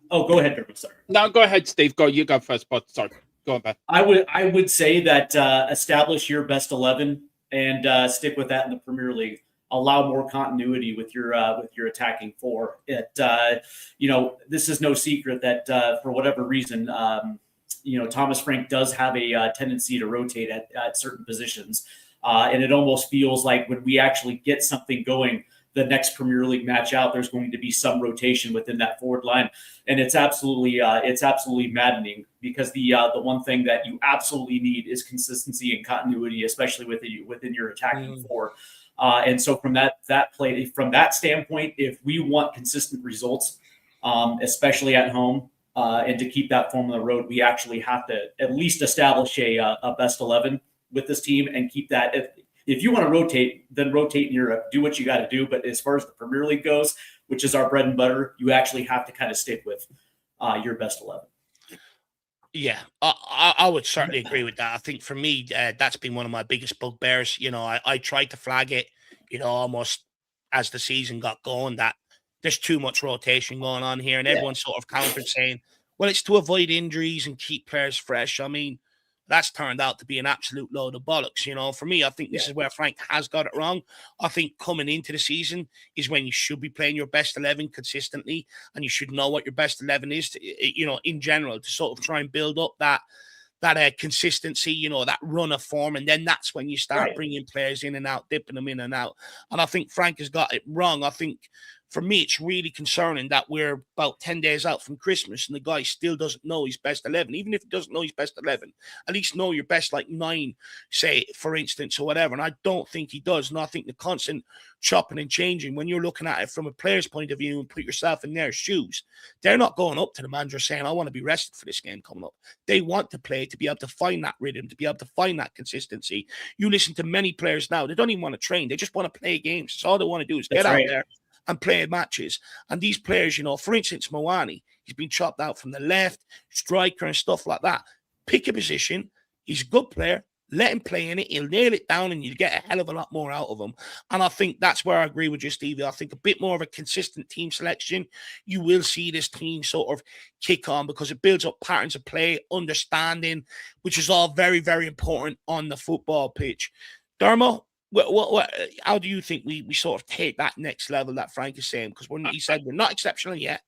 go ahead, Dermot, sorry. No, go ahead, Steve. You go first, but sorry. Go on, Ben. I would say that establish your best 11 and stick with that in the Premier League. Allow more continuity with your attacking 4. You know, this is no secret that for whatever reason, you know, Thomas Frank does have a tendency to rotate at certain positions, and it almost feels like when we actually get something going, the next Premier League match out, there's going to be some rotation within that forward line. And it's absolutely maddening, because the one thing that you absolutely need is consistency and continuity, especially within your attacking 4. And so from that standpoint, if we want consistent results, especially at home, and to keep that form on the road, we actually have to at least establish a best 11 with this team and keep that. If you want to rotate, then rotate in Europe. Do what you got to do. But as far as the Premier League goes, which is our bread and butter, you actually have to kind of stick with your best 11. Yeah, I would certainly agree with that. I think for me, that's been one of my biggest bugbears. I tried to flag it, almost as the season got going, that there's too much rotation going on here, and everyone sort of countered saying, well, it's to avoid injuries and keep players fresh. I mean, that's turned out to be an absolute load of bollocks. For me, I think this is where Frank has got it wrong. I think coming into the season is when you should be playing your best 11 consistently, and you should know what your best 11 is, in general, to sort of try and build up that consistency, that run of form. And then that's when you start bringing players in and out, dipping them in and out. And I think Frank has got it wrong. I think for me, it's really concerning that we're about 10 days out from Christmas and the guy still doesn't know his best 11. Even if he doesn't know his best 11, at least know your best, 9, say, for instance, or whatever. And I don't think he does. And I think the constant chopping and changing, when you're looking at it from a player's point of view and put yourself in their shoes, they're not going up to the manager saying, I want to be rested for this game coming up. They want to play to be able to find that rhythm, to be able to find that consistency. You listen to many players now, they don't even want to train. They just want to play games. So all they want to do is get out there and play matches. And these players, for instance, Moani, he's been chopped out from the left, striker and stuff like that. Pick a position. He's a good player. Let him play in it. He'll nail it down and you get a hell of a lot more out of him. And I think that's where I agree with you, Stevie. I think a bit more of a consistent team selection, you will see this team sort of kick on because it builds up patterns of play, understanding, which is all very, very important on the football pitch. Dermo, how do you think we sort of take that next level that Frank is saying? Because he said we're not exceptional yet.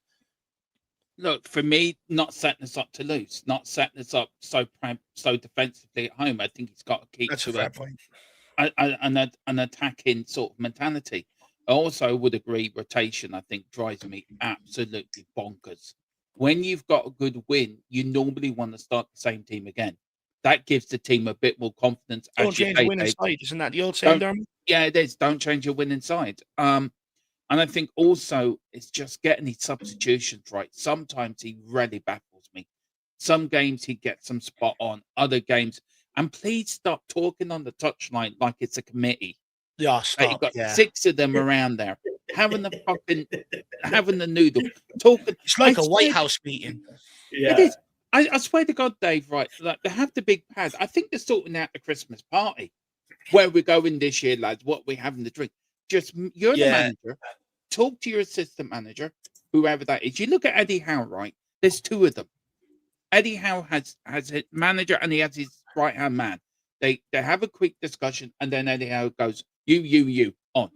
Look, for me, not setting us up to lose, not setting us up so defensively at home. I think he's got to keep That's a fair point. An attacking sort of mentality. I also would agree rotation, I think, drives me absolutely bonkers. When you've got a good win, you normally want to start the same team again. That gives the team a bit more confidence. Don't change the winning side, isn't that the old saying, Dermot? Yeah, it is. Don't change your winning side. And I think also it's just getting his substitutions right. Sometimes he really baffles me. Some games he gets some spot on, other games. And please stop talking on the touchline like it's a committee. Yeah, stop. You've got 6 of them around there having the noodle. Talking. It's like a White House meeting. Yeah. It is. I swear to God, Dave, right? Like they have the big pad. I think they're sorting out the Christmas party. Where we're going this year, lads, what we're having to drink. Just you're the manager. Talk to your assistant manager, whoever that is. You look at Eddie Howe, right? There's 2 of them. Eddie Howe has his manager and he has his right hand man. They have a quick discussion and then Eddie Howe goes, you on.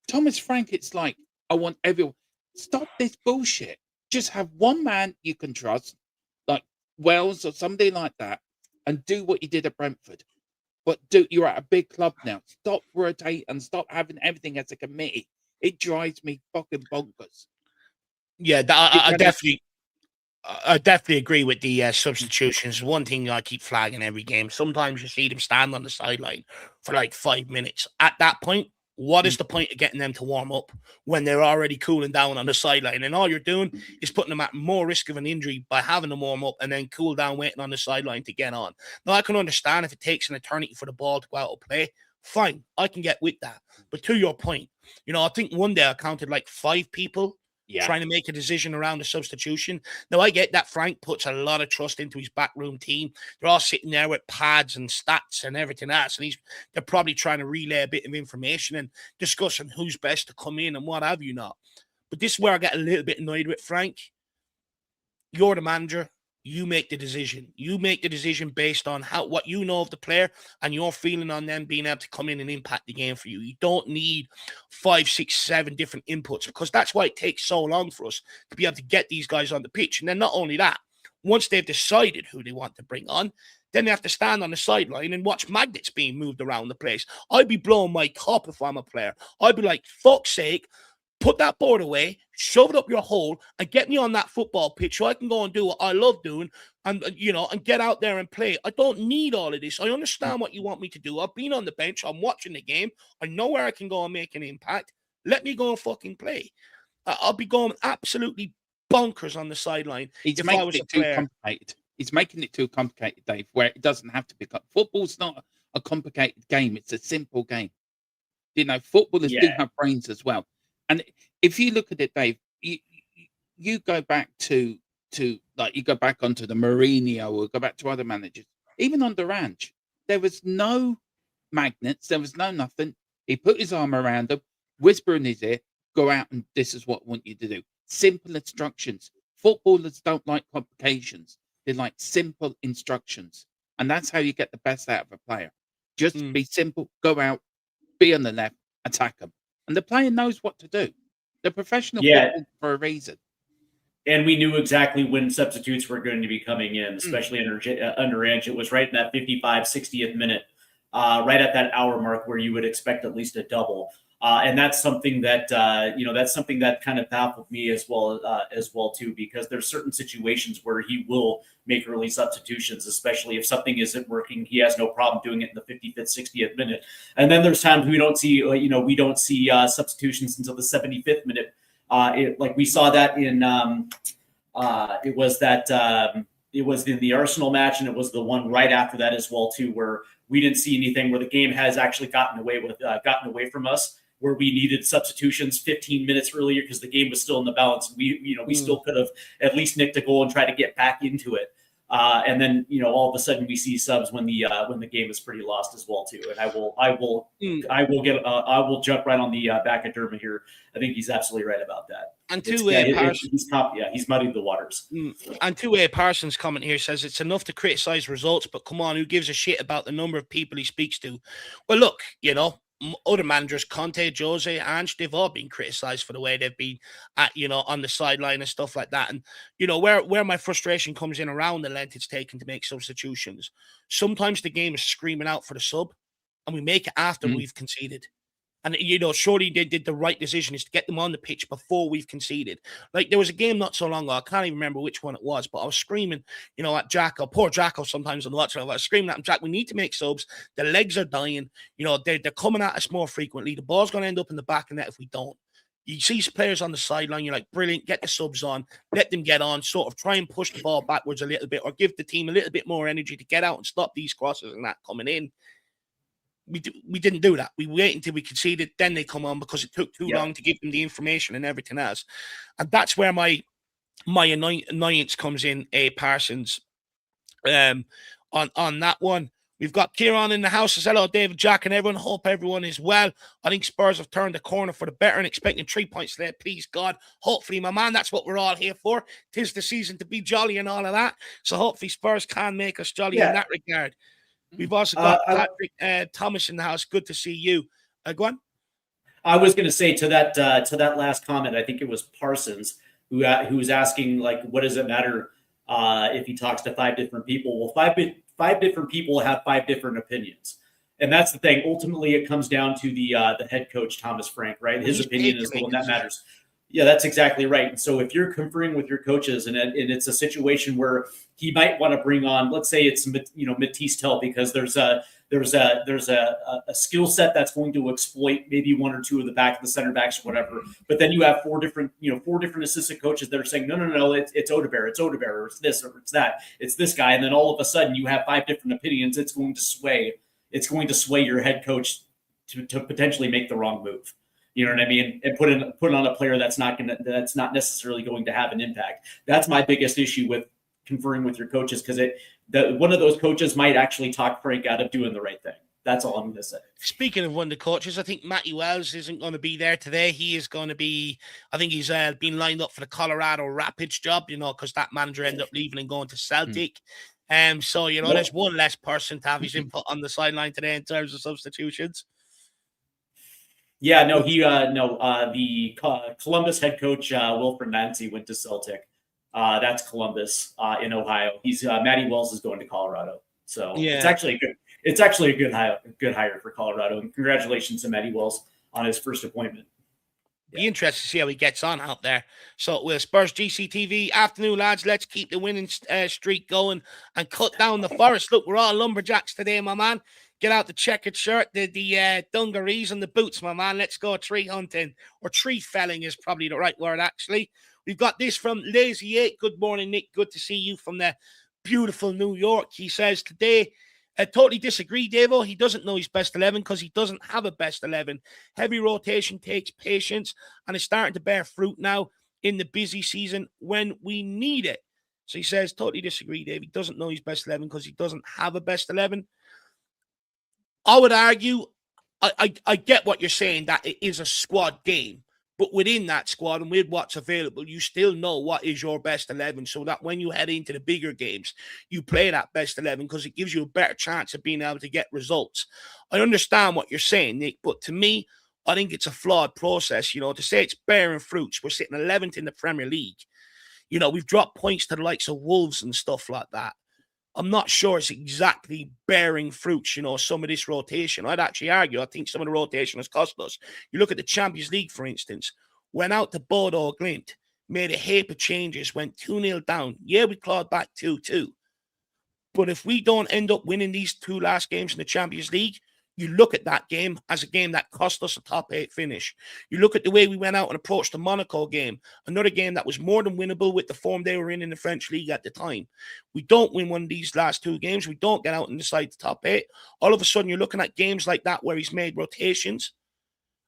Thomas Frank, it's like, I want everyone. Stop this bullshit. Just have one man you can trust, like Wells or somebody like that, and do what you did at Brentford. But you're at a big club now. Stop rotating and stop having everything as a committee. It drives me fucking bonkers. Yeah, I definitely agree with the substitutions. One thing I keep flagging every game. Sometimes you see them stand on the sideline for like 5 minutes. At that point, what is the point of getting them to warm up when they're already cooling down on the sideline? And all you're doing is putting them at more risk of an injury by having them warm up and then cool down waiting on the sideline to get on. Now, I can understand if it takes an eternity for the ball to go out of play. Fine, I can get with that. But to your point, I think one day I counted like 5 people trying to make a decision around the substitution. Now, I get that Frank puts a lot of trust into his backroom team. They're all sitting there with pads and stats and everything else, and they're probably trying to relay a bit of information and discussing who's best to come in and what have you not. But this is where I get a little bit annoyed with Frank. You're the manager. You make the decision. You make the decision based on what you know of the player and your feeling on them being able to come in and impact the game for you. You don't need 5, 6, 7 different inputs because that's why it takes so long for us to be able to get these guys on the pitch. And then not only that, once they've decided who they want to bring on, then they have to stand on the sideline and watch magnets being moved around the place. I'd be blowing my top if I'm a player. I'd be like, fuck's sake, put that board away, shove it up your hole, and get me on that football pitch so I can go and do what I love doing and get out there and play. I don't need all of this. I understand what you want me to do. I've been on the bench. I'm watching the game. I know where I can go and make an impact. Let me go and fucking play. I'll be going absolutely bonkers on the sideline if I was a player. Complicated. He's making it too complicated, Dave, where it doesn't have to be. Football's not a complicated game. It's a simple game. Footballers do have brains as well. And if you look at it, Dave, you go back to like you go back onto the Mourinho or go back to other managers, even on Durant, there was no magnets, there was no nothing. He put his arm around them, whisper in his ear, go out and this is what I want you to do. Simple instructions. Footballers don't like complications. They like simple instructions. And that's how you get the best out of a player. Just be simple, go out, be on the left, attack them. And the player knows what to do. They're professional football for a reason. And we knew exactly when substitutes were going to be coming in, especially under Ange. It was right in that 55, 60th minute, right at that hour mark where you would expect at least a double. And that's something that that's something that kind of baffled me as well too, because there's certain situations where he will make early substitutions, especially if something isn't working. He has no problem doing it in the 55th, 60th minute. And then there's times we don't see substitutions until the 75th minute. Like we saw that in it was in the Arsenal match, and it was the one right after that as well too, where we didn't see anything, where the game has actually gotten away from us, where we needed substitutions 15 minutes earlier because the game was still in the balance. We still could have at least nicked a goal and tried to get back into it. And then all of a sudden we see subs when the game is pretty lost as well too. And I will jump right on the back of Dermot here. I think he's absolutely right about that. And he's muddied the waters. And two-way Parsons' comment here says it's enough to criticize results, but come on, who gives a shit about the number of people he speaks to? Well, look, other managers, Conte, Jose, Ange, they've all been criticized for the way they've been on the sideline and stuff like that. And, where my frustration comes in around the length it's taken to make substitutions. Sometimes the game is screaming out for the sub and we make it after we've conceded. And, surely they did the right decision is to get them on the pitch before we've conceded. Like, there was a game not so long ago, I can't even remember which one it was, but I was screaming, at Jacko, poor Jacko sometimes on the watch. I was screaming at him, Jack, we need to make subs. The legs are dying. They're coming at us more frequently. The ball's going to end up in the back of the net if we don't. You see players on the sideline, you're like, brilliant, get the subs on, let them get on, sort of try and push the ball backwards a little bit or give the team a little bit more energy to get out and stop these crosses and that coming in. We didn't do that. We wait until we conceded, then they come on because it took too long to give them the information and everything else. And that's where my annoyance comes in, Parsons. On that one, we've got Kieran in the house. Says, hello, David, Jack, and everyone. Hope everyone is well. I think Spurs have turned the corner for the better and expecting 3 points today. Please, God. Hopefully, my man, that's what we're all here for. 'Tis the season to be jolly and all of that. So hopefully Spurs can make us jolly in that regard. We've also got Patrick Thomas in the house. Good to see you. Go on. I was going to say to that last comment, I think it was Parsons who was asking, like, what does it matter if he talks to 5 different people? Well, five different people have 5 different opinions. And that's the thing. Ultimately, it comes down to the head coach, Thomas Frank, right? His opinion is the one that matters. Yeah, that's exactly right. And so if you're conferring with your coaches and it's a situation where he might want to bring on, let's say it's Matisse Tell, because there's a skill set that's going to exploit maybe 1 or 2 of the center backs or whatever. But then you have 4 different assistant coaches that are saying, no, it's Odegaard, or it's this or it's that, it's this guy. And then all of a sudden you have 5 different opinions. It's going to sway your head coach to potentially make the wrong move. You know what I mean? And put on a player that's not necessarily going to have an impact. That's my biggest issue with conferring with your coaches, because one of those coaches might actually talk Frank out of doing the right thing. That's all I'm going to say. Speaking of one of the coaches, I think Matty Wells isn't going to be there today. He is going to be, I think he's been lined up for the Colorado Rapids job, because that manager ended up leaving and going to Celtic. So, there's one less person to have his input on the sideline today in terms of substitutions. Yeah, no, the Columbus head coach, Wilfred Nancy, went to Celtic. That's Columbus in Ohio. He's Matty Wells is going to Colorado. So it's actually a good hire for Colorado. And congratulations to Matty Wells on his first appointment. Be interested to see how he gets on out there. So with Spurs GCTV afternoon, lads, let's keep the winning streak going and cut down the forest. Look, we're all lumberjacks today, my man. Get out the checkered shirt, the dungarees and the boots, my man. Let's go tree hunting, or tree felling is probably the right word, actually. We've got this from Lazy 8. Good morning, Nick. Good to see you from the beautiful New York. He says, today I totally disagree, Davo. He doesn't know his best 11 because he doesn't have a best 11. Heavy rotation takes patience and is starting to bear fruit now in the busy season when we need it. So he says, totally disagree, Dave. He doesn't know his best 11 because he doesn't have a best 11. I would argue, I get what you're saying, that it is a squad game. But within that squad and with what's available, you still know what is your best 11 so that when you head into the bigger games, you play that best 11 because it gives you a better chance of being able to get results. I understand what you're saying, Nick, but to me, I think it's a flawed process. You know, to say it's bearing fruits, we're sitting 11th in the Premier League. You know, we've dropped points to the likes of Wolves and stuff like that. I'm not sure it's exactly bearing fruits, you know, some of this rotation. I'd actually argue, I think some of the rotation has cost us. You look at the Champions League, for instance, went out to Bodo Glimt, made a heap of changes, went 2-0 down. Yeah, we clawed back 2-2. But if we don't end up winning these two last games in the Champions League, you look at that game as a game that cost us a top 8 finish. You look at the way we went out and approached the Monaco game, another game that was more than winnable with the form they were in the French league at the time. We don't win one of these last two games. We don't get out and decide the top 8. All of a sudden, you're looking at games like that where he's made rotations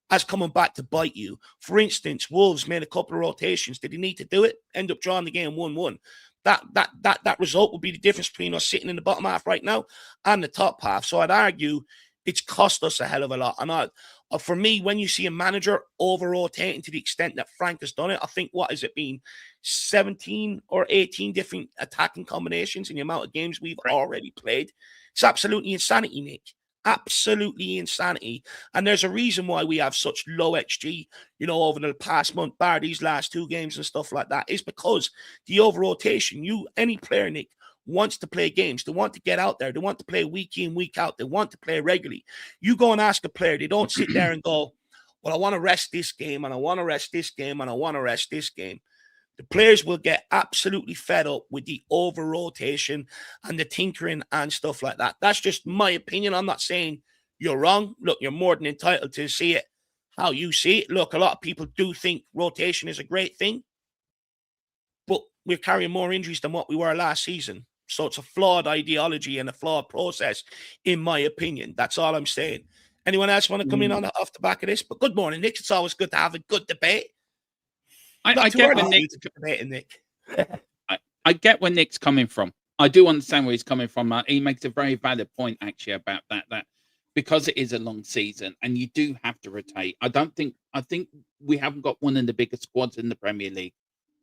as coming back to bite you. For instance, Wolves made a couple of rotations. Did he need to do it? End up drawing the game 1-1. That result would be the difference between us sitting in the bottom half right now and the top half. So I'd argue it's cost us a hell of a lot. And for me, when you see a manager over-rotating to the extent that Frank has done it, I think, what has it been, 17 or 18 different attacking combinations in the amount of games we've already played? It's absolutely insanity, Nick. Absolutely insanity. And there's a reason why we have such low XG, you know, over the past month, bar these last two games and stuff like that. It's because the over-rotation, any player, Nick, wants to play games. They want to get out there. They want to play week in, week out. They want to play regularly. You go and ask a player, they don't sit there and go, well, I want to rest this game, and I want to rest this game, and I want to rest this game. The players will get absolutely fed up with the over-rotation and the tinkering and stuff like that. That's just my opinion. I'm not saying you're wrong. Look, you're more than entitled to see it how you see it. Look, a lot of people do think rotation is a great thing, but we're carrying more injuries than what we were last season. So it's a flawed ideology and a flawed process, in my opinion. That's all I'm saying. Anyone else want to come in off the back of this? But good morning, Nick. It's always good to have a good debate. I get where Nick. Nick. I get where Nick's coming from. I do understand where he's coming from. He makes a very valid point, actually, about that because it is a long season and you do have to rotate. I think we haven't got one of the biggest squads in the Premier League.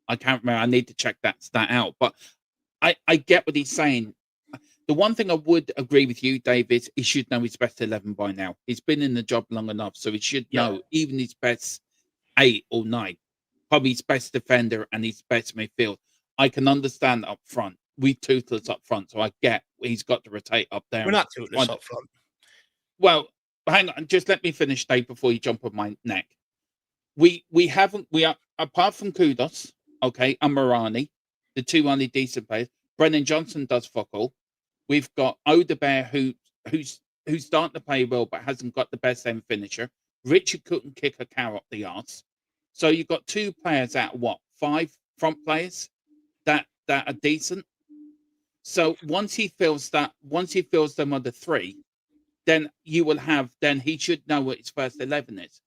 I can't remember. I need to check that out. But I get what he's saying. The one thing I would agree with you, Dave, is he should know his best 11 by now. He's been in the job long enough, so he should know even his best 8 or 9. Probably his best defender and his best midfield. I can understand up front. We toothless up front, so I get he's got to rotate up there. We're not toothless up front. Well, hang on. Just let me finish, Dave, before you jump on my neck. We are, apart from Kudos, okay, and Morani, the two only decent players. Brennan Johnson does fuck all. We've got Odebear, who's starting to play well, but hasn't got the best end finisher. Richard couldn't kick a cow up the arse. So you've got 2 players out of 5 front players that are decent. So once he fills them other 3, then he should know what his first 11 is.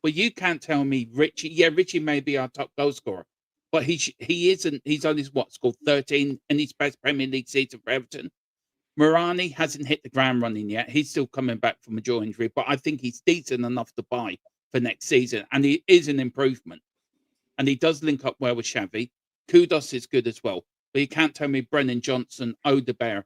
But you can't tell me Richie. Yeah, Richie may be our top goal scorer, but he isn't. He's only scored 13 in his best Premier League season for Everton. Morani hasn't hit the ground running yet. He's still coming back from a jaw injury, but I think he's decent enough to buy for next season, and he is an improvement. And he does link up well with Xavi. Kudos is good as well, but you can't tell me Brennan Johnson, Odebear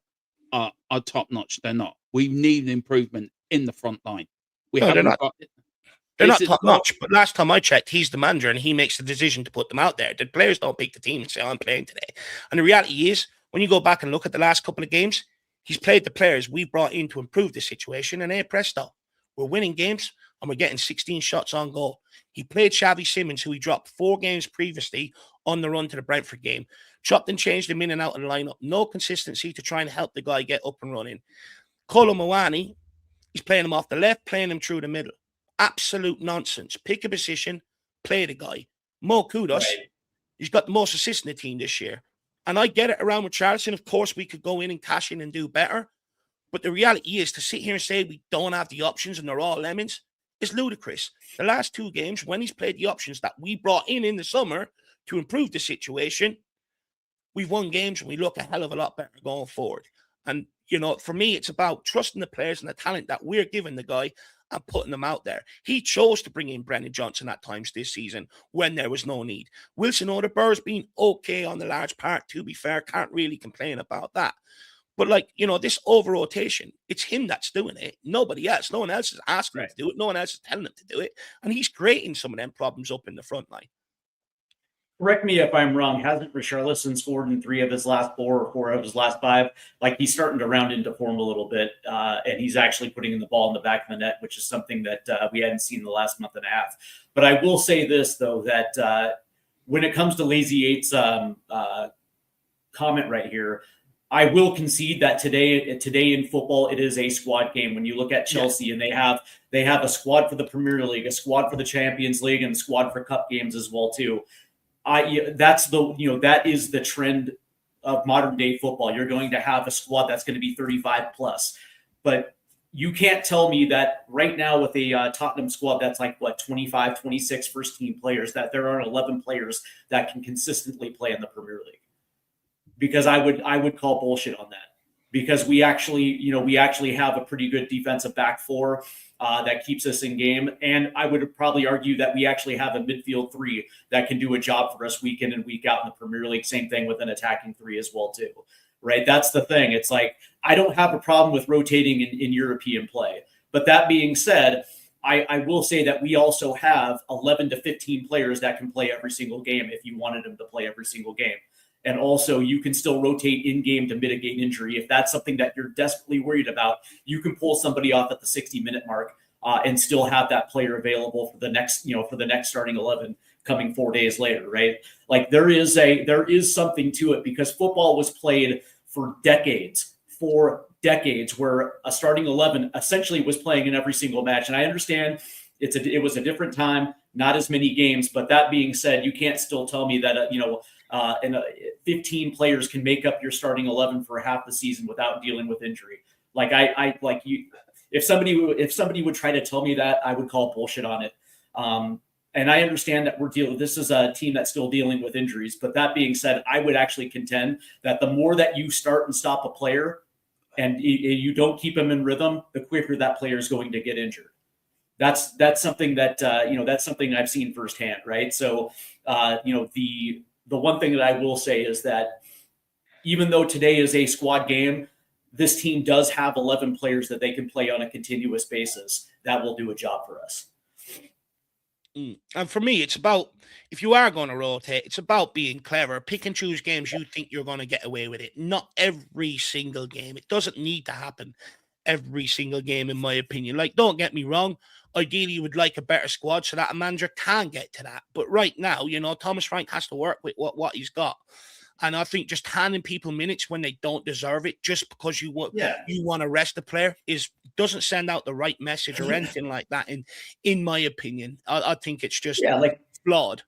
are top notch. They're not. We need an improvement in the front line. They're not top notch, but last time I checked, he's the manager and he makes the decision to put them out there. The players don't pick the team and say, I'm playing today. And the reality is, when you go back and look at the last couple of games, he's played the players we brought in to improve the situation, and presto, we're winning games and we're getting 16 shots on goal. He played Xavi Simons, who he dropped 4 games previously on the run to the Brentford game. Chopped and changed him in and out of the lineup. No consistency to try and help the guy get up and running. Kolo Muani, he's playing him off the left, playing him through the middle. Absolute nonsense. Pick a position, play the guy. Mo Kudos, he's got the most assists in the team this year. And I get it around with Charleston. Of course, we could go in and cash in and do better. But the reality is, to sit here and say we don't have the options and they're all lemons is ludicrous. The last 2 games, when he's played the options that we brought in the summer to improve the situation, we've won games and we look a hell of a lot better going forward. And, for me, it's about trusting the players and the talent that we're giving the guy and putting them out there. He chose to bring in Brennan Johnson at times this season when there was no need. Wilson Odeber's been okay on the large part, to be fair. Can't really complain about that. But, this over-rotation, it's him that's doing it. Nobody else. No one else is asking him to do it. No one else is telling him to do it. And he's creating some of them problems up in the front line. Correct me if I'm wrong. Hasn't Richarlison scored in 3 of his last 4 or 4 of his last 5? He's starting to round into form a little bit, and he's actually putting in the ball in the back of the net, which is something that we hadn't seen in the last month and a half. But I will say this, though, that when it comes to Lazy Eight's comment right here, I will concede that today in football, it is a squad game. When you look at Chelsea, and they have a squad for the Premier League, a squad for the Champions League, and a squad for cup games as well too. That is the trend of modern day football. You're going to have a squad that's going to be 35 plus, but you can't tell me that right now with a Tottenham squad that's 25, 26 first team players, that there are 11 players that can consistently play in the Premier League. Because I would call bullshit on that. Because we actually have a pretty good defensive back 4 that keeps us in game. And I would probably argue that we actually have a midfield 3 that can do a job for us week in and week out in the Premier League. Same thing with an attacking 3 as well too, right? That's the thing. It's I don't have a problem with rotating in European play. But that being said, I will say that we also have 11 to 15 players that can play every single game if you wanted them to play every single game. And also, you can still rotate in-game to mitigate injury. If that's something that you're desperately worried about, you can pull somebody off at the 60-minute mark and still have that player available for the next starting 11 coming 4 days later, right? There is something to it, because football was played for decades, where a starting 11 essentially was playing in every single match. And I understand it was a different time, not as many games. But that being said, you can't still tell me that 15 players can make up your starting 11 for half the season without dealing with injury. If somebody would try to tell me that, I would call bullshit on it. And I understand that this is a team that's still dealing with injuries. But that being said, I would actually contend that the more that you start and stop a player and you don't keep him in rhythm, the quicker that player is going to get injured. That's something that that's something I've seen firsthand, right? So the one thing that I will say is that even though today is a squad game, this team does have 11 players that they can play on a continuous basis that will do a job for us. And for me, it's about, if you are going to rotate, it's about being clever. Pick and choose games you think you're going to get away with it. Not every single game. It doesn't need to happen every single game, in my opinion. Don't get me wrong. Ideally, you would like a better squad so that a manager can get to that. But right now, Thomas Frank has to work with what he's got. And I think just handing people minutes when they don't deserve it, just because you want to rest a player, doesn't send out the right message or anything like that. In my opinion, I think it's just flawed.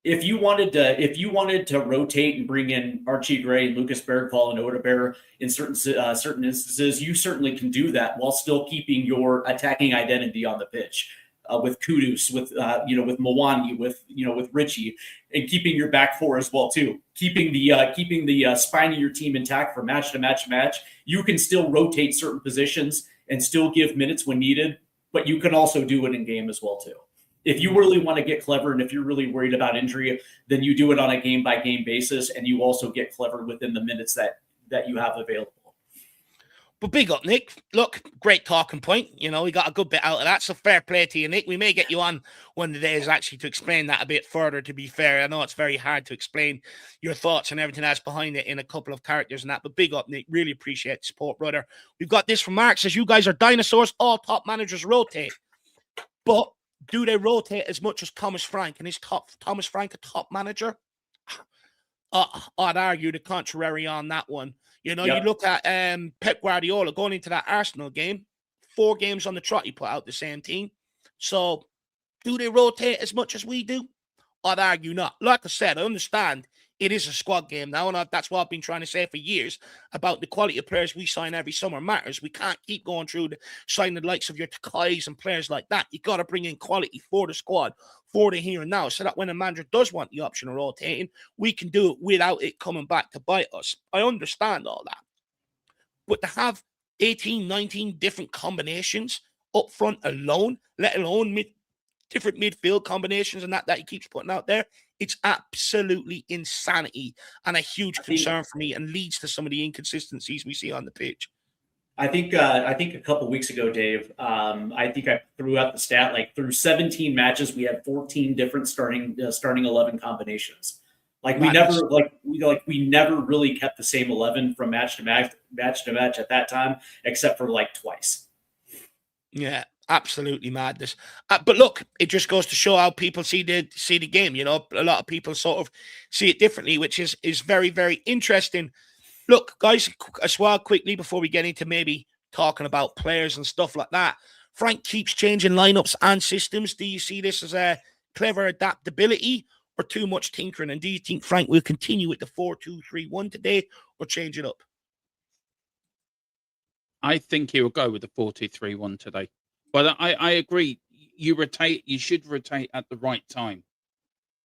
If you wanted to rotate and bring in Archie Gray, Lucas Bergvall, and Odebear in certain instances, you certainly can do that while still keeping your attacking identity on the pitch. With Kudus, with Mwani, with Richie, and keeping your back 4 as well too. Keeping the spine of your team intact from match to match to match. You can still rotate certain positions and still give minutes when needed, but you can also do it in game as well too. If you really want to get clever and if you're really worried about injury, then you do it on a game by game basis, and you also get clever within the minutes that you have available. But big up, Nick. Look, great talking point. We got a good bit out of that. So fair play to you, Nick. We may get you on one of the days actually to explain that a bit further, to be fair. I know it's very hard to explain your thoughts and everything that's behind it in a couple of characters and that. But big up, Nick. Really appreciate the support, brother. We've got this from Mark. Says, you guys are dinosaurs. All top managers rotate. But do they rotate as much as Thomas Frank? And is Thomas Frank a top manager? I'd argue the contrary on that one. You look at Pep Guardiola going into that Arsenal game, 4 games on the trot, he put out the same team. So do they rotate as much as we do? I'd argue not. Like I said, I understand it is a squad game now, and that's what I've been trying to say for years about the quality of players we sign every summer matters. We can't keep going through signing the likes of your Takais and players like that. You got to bring in quality for the squad, for the here and now, so that when a manager does want the option of rotating, we can do it without it coming back to bite us. I understand all that. But to have 18, 19 different combinations up front alone, let alone different midfield combinations and that he keeps putting out there, it's absolutely insanity and a huge concern for me, and leads to some of the inconsistencies we see on the pitch. I think a couple weeks ago, Dave, I think I threw out the stat, like through 17 matches, we had 14 different starting 11 combinations. Like we never really kept the same 11 from match to match at that time, except for like twice. Yeah, absolutely madness. But look, it just goes to show how people see the game. You know, a lot of people sort of see it differently, which is very, very interesting. Look, guys, as well, quickly before we get into maybe talking about players and stuff like that, Frank keeps changing lineups and systems. Do you see this as a clever adaptability or too much tinkering? And do you think Frank will continue with the 4-2-3-1 today or change it up? I think he will go with the 4-2-3-1 today. But I agree. You should rotate at the right time.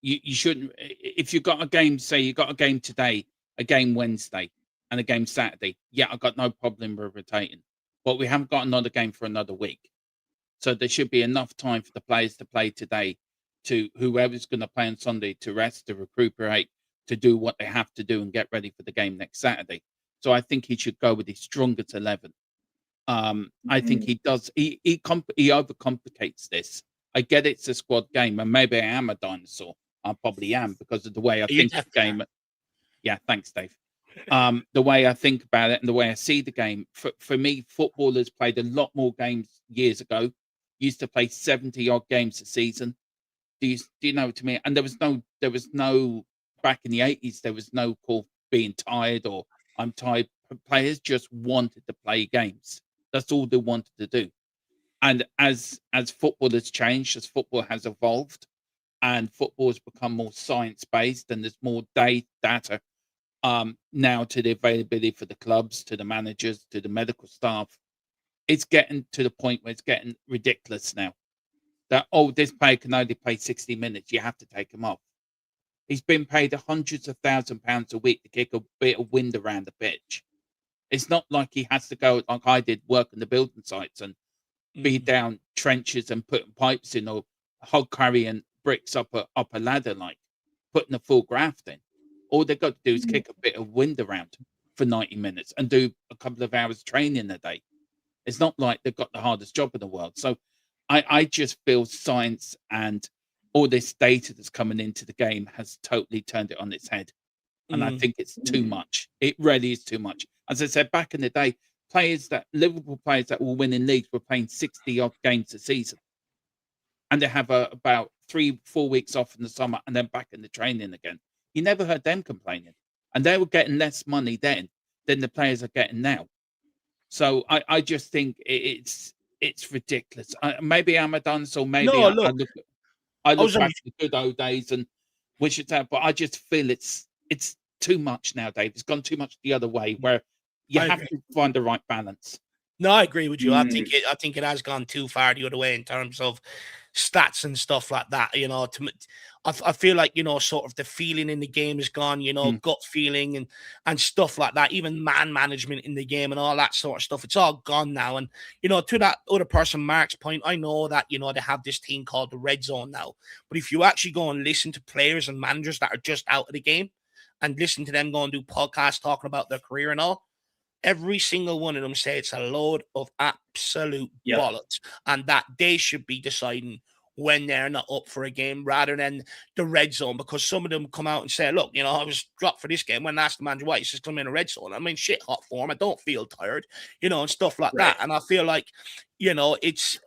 You shouldn't. If you've got a game, say you got a game today, a game Wednesday, and a game Saturday, yeah, I've got no problem with rotating. But we haven't got another game for another week. So there should be enough time for the players to play today, to whoever's going to play on Sunday to rest, to recuperate, to do what they have to do and get ready for the game next Saturday. So I think he should go with his strongest 11. I think he does. He overcomplicates this. I get it's a squad game, and maybe I am a dinosaur. I probably am because of the way I think of the game. Yeah, thanks, Dave. The way I think about it and the way I see the game. For me, footballers played a lot more games years ago. Used to play 70 odd games a season. Do you know what I mean? And there was no back in the 80s. There was no call being tired or I'm tired. Players just wanted to play games. That's all they wanted to do. And as football has changed, as football has evolved, and football has become more science based, and there's more data now to the availability for the clubs, to the managers, to the medical staff, it's getting to the point where it's getting ridiculous now. That this player can only play 60 minutes. You have to take him off. He's been paid hundreds of £1,000s a week to kick a bit of wind around the pitch. It's not like he has to go like I did, work on the building sites and be down trenches and putting pipes in or hog carrying bricks up a ladder, like putting a full graft in. All they've got to do is kick a bit of wind around for 90 minutes and do a couple of hours training a day. It's not like they've got the hardest job in the world. So I just feel science and all this data that's coming into the game has totally turned it on its head. And I think it's too much. It really is too much. As I said, back in the day, Liverpool players that were winning leagues were playing 60 odd games a season. And they have about 3-4 weeks off in the summer and then back in the training again. You never heard them complaining. And they were getting less money then than the players are getting now. So I just think it's ridiculous. Maybe I'm a dinosaur. Maybe I look back to the good old days and wish it's out. But I just feel it's too much now, Dave. It's gone too much the other way where you have to find the right balance. No, I agree with you. I think it has gone too far the other way in terms of stats and stuff like that. You know, I feel like, you know, sort of the feeling in the game is gone, you know, gut feeling and stuff like that, even man management in the game and all that sort of stuff. It's all gone now. And, you know, to that other person, Mark's point, I know that, you know, they have this thing called the red zone now. But if you actually go and listen to players and managers that are just out of the game and listen to them go and do podcasts talking about their career and all, every single one of them say it's a load of absolute bollocks and that they should be deciding when they're not up for a game rather than the red zone, because some of them come out and say, look, you know, I was dropped for this game when I asked the manager why, he says, come in a red zone. I mean, shit hot form. I don't feel tired, you know, and stuff like that. And I feel like, you know, it's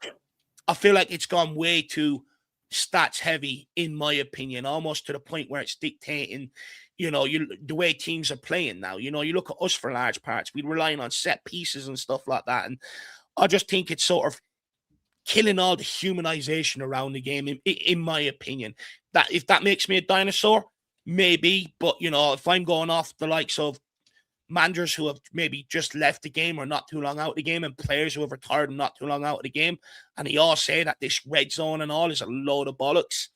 gone way too stats heavy, in my opinion, almost to the point where it's dictating, you know, the way teams are playing now. You know, you look at us for large parts, we're relying on set pieces and stuff like that. And I just think it's sort of killing all the humanization around the game, in my opinion. That if that makes me a dinosaur, maybe. But, if I'm going off the likes of managers who have maybe just left the game or not too long out of the game, and players who have retired and not too long out of the game, and they all say that this red zone and all is a load of bollocks,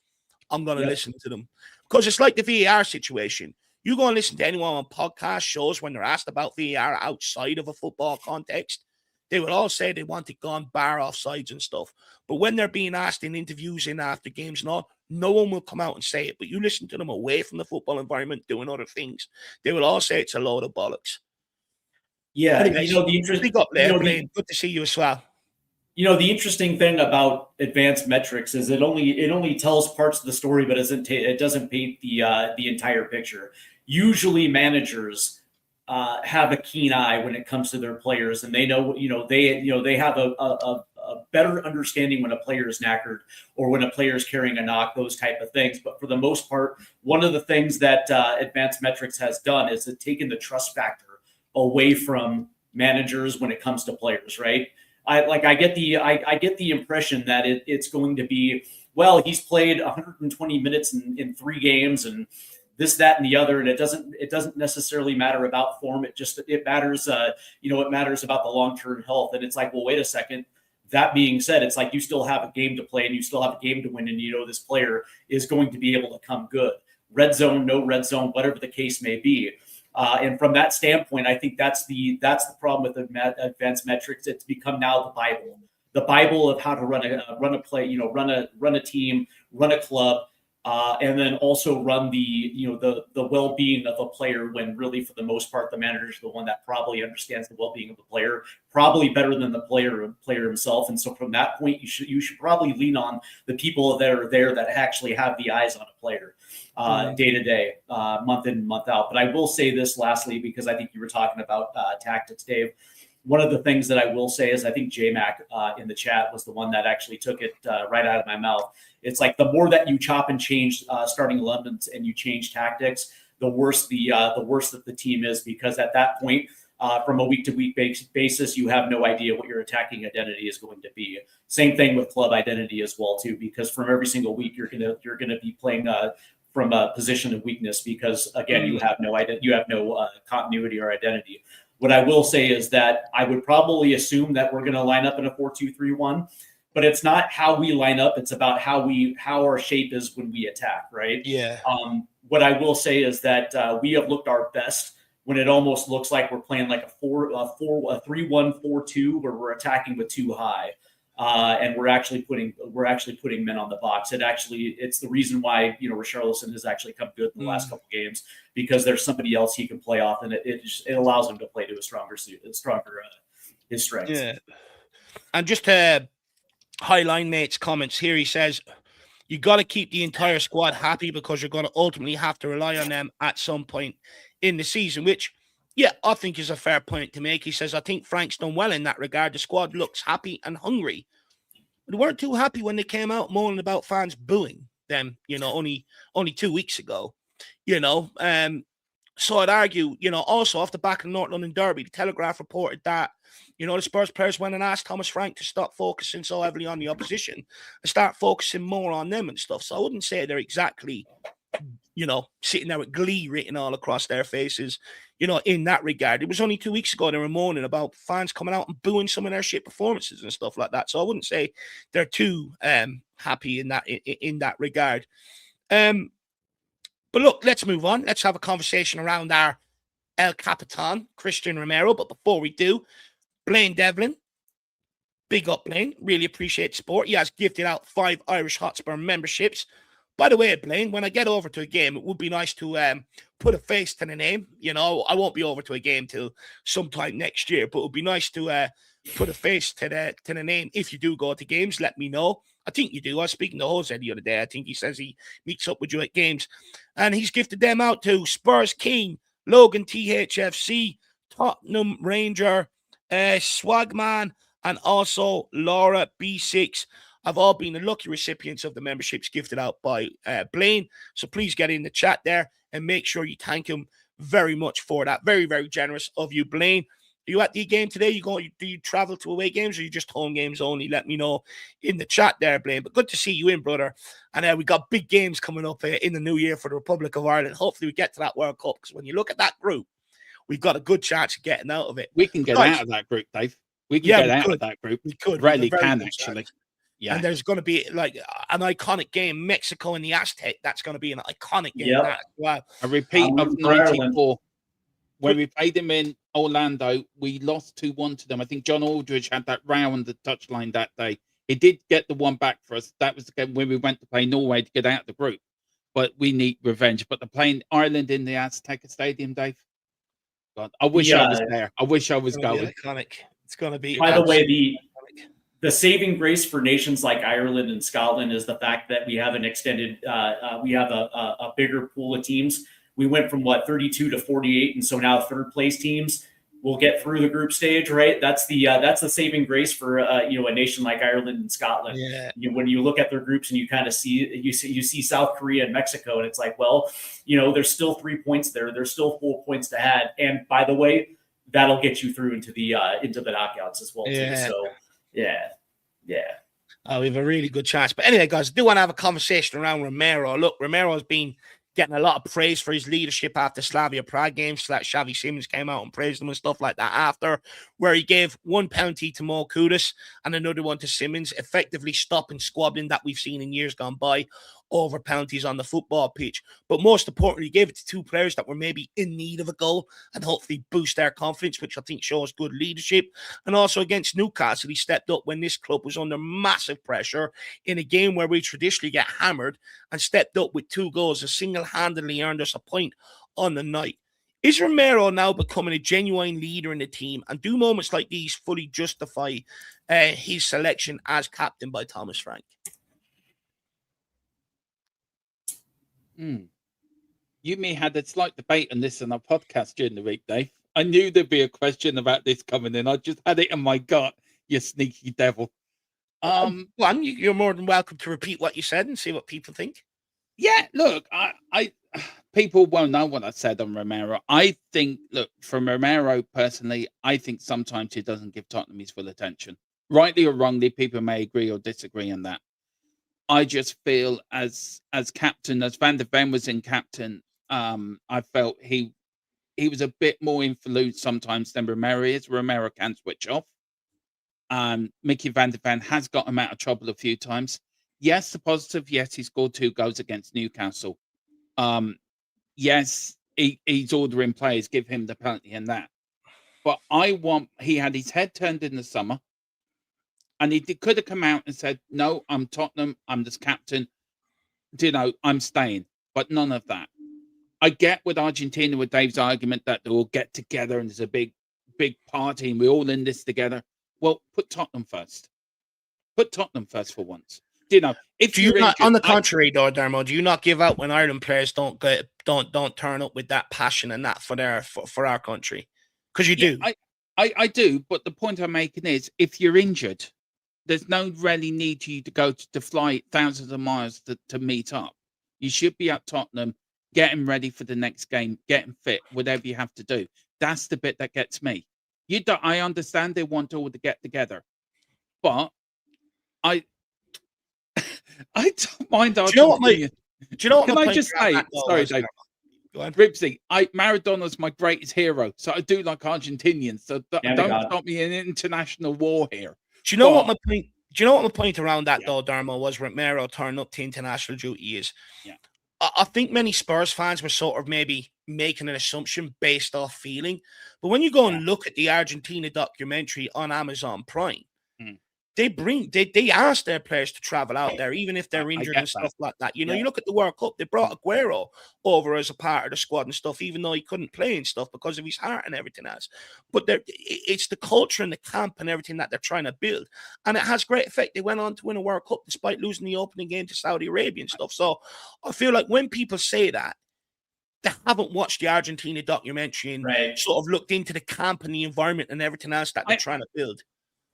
I'm going to listen to them. Because it's like the VAR situation. You go and listen to anyone on podcast shows when they're asked about VAR outside of a football context, they will all say they want it gone, bar offsides and stuff. But when they're being asked in interviews in after games and all, no one will come out and say it. But you listen to them away from the football environment doing other things, they will all say it's a load of bollocks. Yeah, Anyways, the interest. Big up there, Blaine. Good to see you as well. The interesting thing about advanced metrics is it only tells parts of the story, but it doesn't paint the entire picture. Usually, managers have a keen eye when it comes to their players, and they know they have a better understanding when a player is knackered or when a player is carrying a knock, those type of things. But for the most part, one of the things that advanced metrics has done is it's taken the trust factor away from managers when it comes to players, right? I get the impression that it's going to be, well, he's played 120 minutes in 3 games and this, that, and the other, and it doesn't necessarily matter about form. It matters, it matters about the long-term health. And it's like, well, wait a second. That being said, it's like you still have a game to play and you still have a game to win, and this player is going to be able to come good. Red zone, no red zone, whatever the case may be. And from that standpoint, I think that's the problem with advanced metrics. It's become now the Bible of how to run a play, run a team, run a club, and then also run the well-being of a player. When really, for the most part, the manager is the one that probably understands the well-being of the player, probably better than the player himself. And so, from that point, you should probably lean on the people that are there that actually have the eyes on a player. Day to day, month in, month out. But I will say this lastly, because I think you were talking about tactics, Dave. One of the things that I will say is I think JMac in the chat was the one that actually took it right out of my mouth. It's like the more that you chop and change starting 11s and you change tactics, the worse that the team is, because at that point, from a week-to-week basis, you have no idea what your attacking identity is going to be. Same thing with club identity as well too, because from every single week you're gonna be playing from a position of weakness, because again, you have no continuity or identity. What I will say is that I would probably assume that we're going to line up in a 4-2-3-1, but it's not how we line up. It's about how our shape is when we attack, right? Yeah. What I will say is that we have looked our best when it almost looks like we're playing like a 3-1-4-2, where we're attacking with 2 high. And we're actually putting men on the box. It's the reason why Richarlison has actually come good in the last couple games, because there's somebody else he can play off, and it allows him to play to his strengths. Yeah. And just to highlight Nate's comments here, he says you got to keep the entire squad happy, because you're going to ultimately have to rely on them at some point in the season, which, yeah, I think is a fair point to make. He says, I think Frank's done well in that regard. The squad looks happy and hungry. They weren't too happy when they came out moaning about fans booing them, only 2 weeks ago, So I'd argue, also off the back of the North London Derby, the Telegraph reported that, the Spurs players went and asked Thomas Frank to stop focusing so heavily on the opposition and start focusing more on them and stuff. So I wouldn't say they're exactly, sitting there with glee written all across their faces, in that regard. It was only 2 weeks ago they were moaning about fans coming out and booing some of their shit performances and stuff like that. So I wouldn't say they're too happy in that regard. But look, let's move on. Let's have a conversation around our El Capitan, Christian Romero. But before we do, Blaine Devlin, big up Blaine. Really appreciate the support. He has gifted out 5 Irish Hotspur memberships. By the way, Blaine, when I get over to a game, it would be nice to put a face to the name. I won't be over to a game till sometime next year, but it would be nice to put a face to the name. If you do go to games, let me know. I think you do. I was speaking to Jose the other day. I think he says he meets up with you at games. And he's gifted them out to Spurs King, Logan THFC, Tottenham Ranger, Swagman, and also Laura B6. Have all been the lucky recipients of the memberships gifted out by Blaine. So please get in the chat there and make sure you thank him very much for that. Very, very generous of you, Blaine. you at the game today? Do you travel to away games, or you just home games only? Let me know in the chat there, Blaine. But good to see you in, brother. And we got big games coming up in the new year for the Republic of Ireland. Hopefully we get to that World Cup, because when you look at that group, we've got a good chance of getting out of it. We can get out of that group, Dave. We can get out of that group. We could. Really can, actually. Yeah. And there's going to be like an iconic game, Mexico and the Aztec. That's going to be an iconic game. That as well. A repeat of 94. When we played them in Orlando, we lost 2-1 to them. I think John Aldridge had that row on the touchline that day. He did get the one back for us. That was the game when we went to play Norway to get out of the group. But we need revenge. But they're playing Ireland in the Azteca Stadium, Dave. God, I wish I was there. I wish I was going. Iconic. It's going to be. By the way, the saving grace for nations like Ireland and Scotland is the fact that we have an extended, we have a bigger pool of teams. We went from 32 to 48, and so now third place teams will get through the group stage, right? That's the saving grace for a nation like Ireland and Scotland. Yeah. When you look at their groups and you kind of see South Korea and Mexico, and it's like, well, there's still 3 points there. There's still 4 points to add, and by the way, that'll get you through into the knockouts as well too. So. Yeah. We have a really good chance. But anyway, guys, I do want to have a conversation around Romero. Look, Romero has been getting a lot of praise for his leadership after Slavia Prague games. So that Xavi Simons came out and praised him and stuff like that after, where he gave one penalty to Mo Kudus and another one to Simons, effectively stopping squabbling that we've seen in years gone by over penalties on the football pitch. But most importantly, he gave it to two players that were maybe in need of a goal and hopefully boost their confidence, which I think shows good leadership. And also against Newcastle, he stepped up when this club was under massive pressure in a game where we traditionally get hammered, and stepped up with 2 goals and single-handedly earned us a point on the night. Is Romero now becoming a genuine leader in the team, and do moments like these fully justify his selection as captain by Thomas Frank? You may had a slight debate on this on our podcast during the week, Dave. I knew there'd be a question about this coming in. I just had it in my gut, you sneaky devil. You're more than welcome to repeat what you said and see what people think. Yeah, look, I people won't know what I said on Romero. I think, look, from Romero personally, I think sometimes he doesn't give Tottenham his full attention. Rightly or wrongly, people may agree or disagree on that. I just feel as captain, as Van der Ven was in captain, I felt he was a bit more influenced sometimes than Romero is. Romero can switch off. Mickey Van der Ven has got him out of trouble a few times. Yes, the positive. Yes, he scored 2 goals against Newcastle. Yes, he's ordering players, give him the penalty and that. But he had his head turned in the summer. And he could have come out and said, no, I'm Tottenham. I'm this captain. I'm staying. But none of that. I get with Argentina, with Dave's argument that they all get together and there's a big, big party and we're all in this together. Well, put Tottenham first. Put Tottenham first for once. If do you not, on the contrary, though, Dermo, do you not give out when Ireland players don't turn up with that passion and that for our country? Because you do. I do. But the point I'm making is, if you're injured, there's no really need for you to go to fly thousands of miles to meet up. You should be at Tottenham, getting ready for the next game, getting fit, whatever you have to do. That's the bit that gets me. I understand they want all to get together, but I don't mind. Do you know what? Can I just say? Sorry, Dave. Ribsy, Maradona's my greatest hero, so I do like Argentinians. So don't stop me in international war here. Do you know what my point? Do you know what my point around that though, Dermo, was Romero turning up to international duty is? Yeah. I think many Spurs fans were sort of maybe making an assumption based off feeling. But when you go and look at the Argentina documentary on Amazon Prime, they ask their players to travel out there, even if they're injured and stuff like that. You look at the World Cup, they brought Aguero over as a part of the squad and stuff, even though he couldn't play and stuff because of his heart and everything else. But it's the culture and the camp and everything that they're trying to build. And it has great effect. They went on to win a World Cup despite losing the opening game to Saudi Arabia and stuff. So I feel like when people say that, they haven't watched the Argentina documentary and sort of looked into the camp and the environment and everything else that they're trying to build.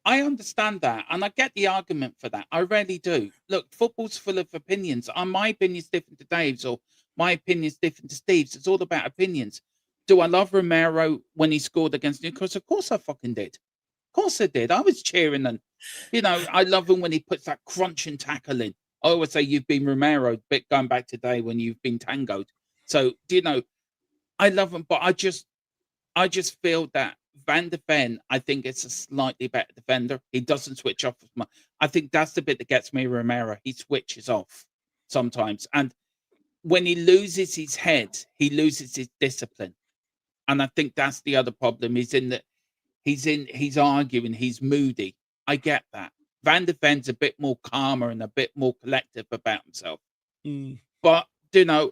I understand that, and I get the argument for that. I really do. Look, football's full of opinions. My opinion's different to Dave's, or my opinion's different to Steve's. It's all about opinions. do I love Romero when he scored against Newcastle? Of course I fucking did. Of course I did. I was cheering, and I love him when he puts that crunching tackle in. I always say you've been Romero, but going back today when you've been tangoed. So I love him, but I just feel that Van de Ven, I think it's a slightly better defender. He doesn't switch off as much. I think that's the bit that gets me, Romero. He switches off sometimes. And when he loses his head, he loses his discipline. And I think that's the other problem. He's arguing, he's moody. I get that. Van de Ven's a bit more calmer and a bit more collective about himself. But Romero,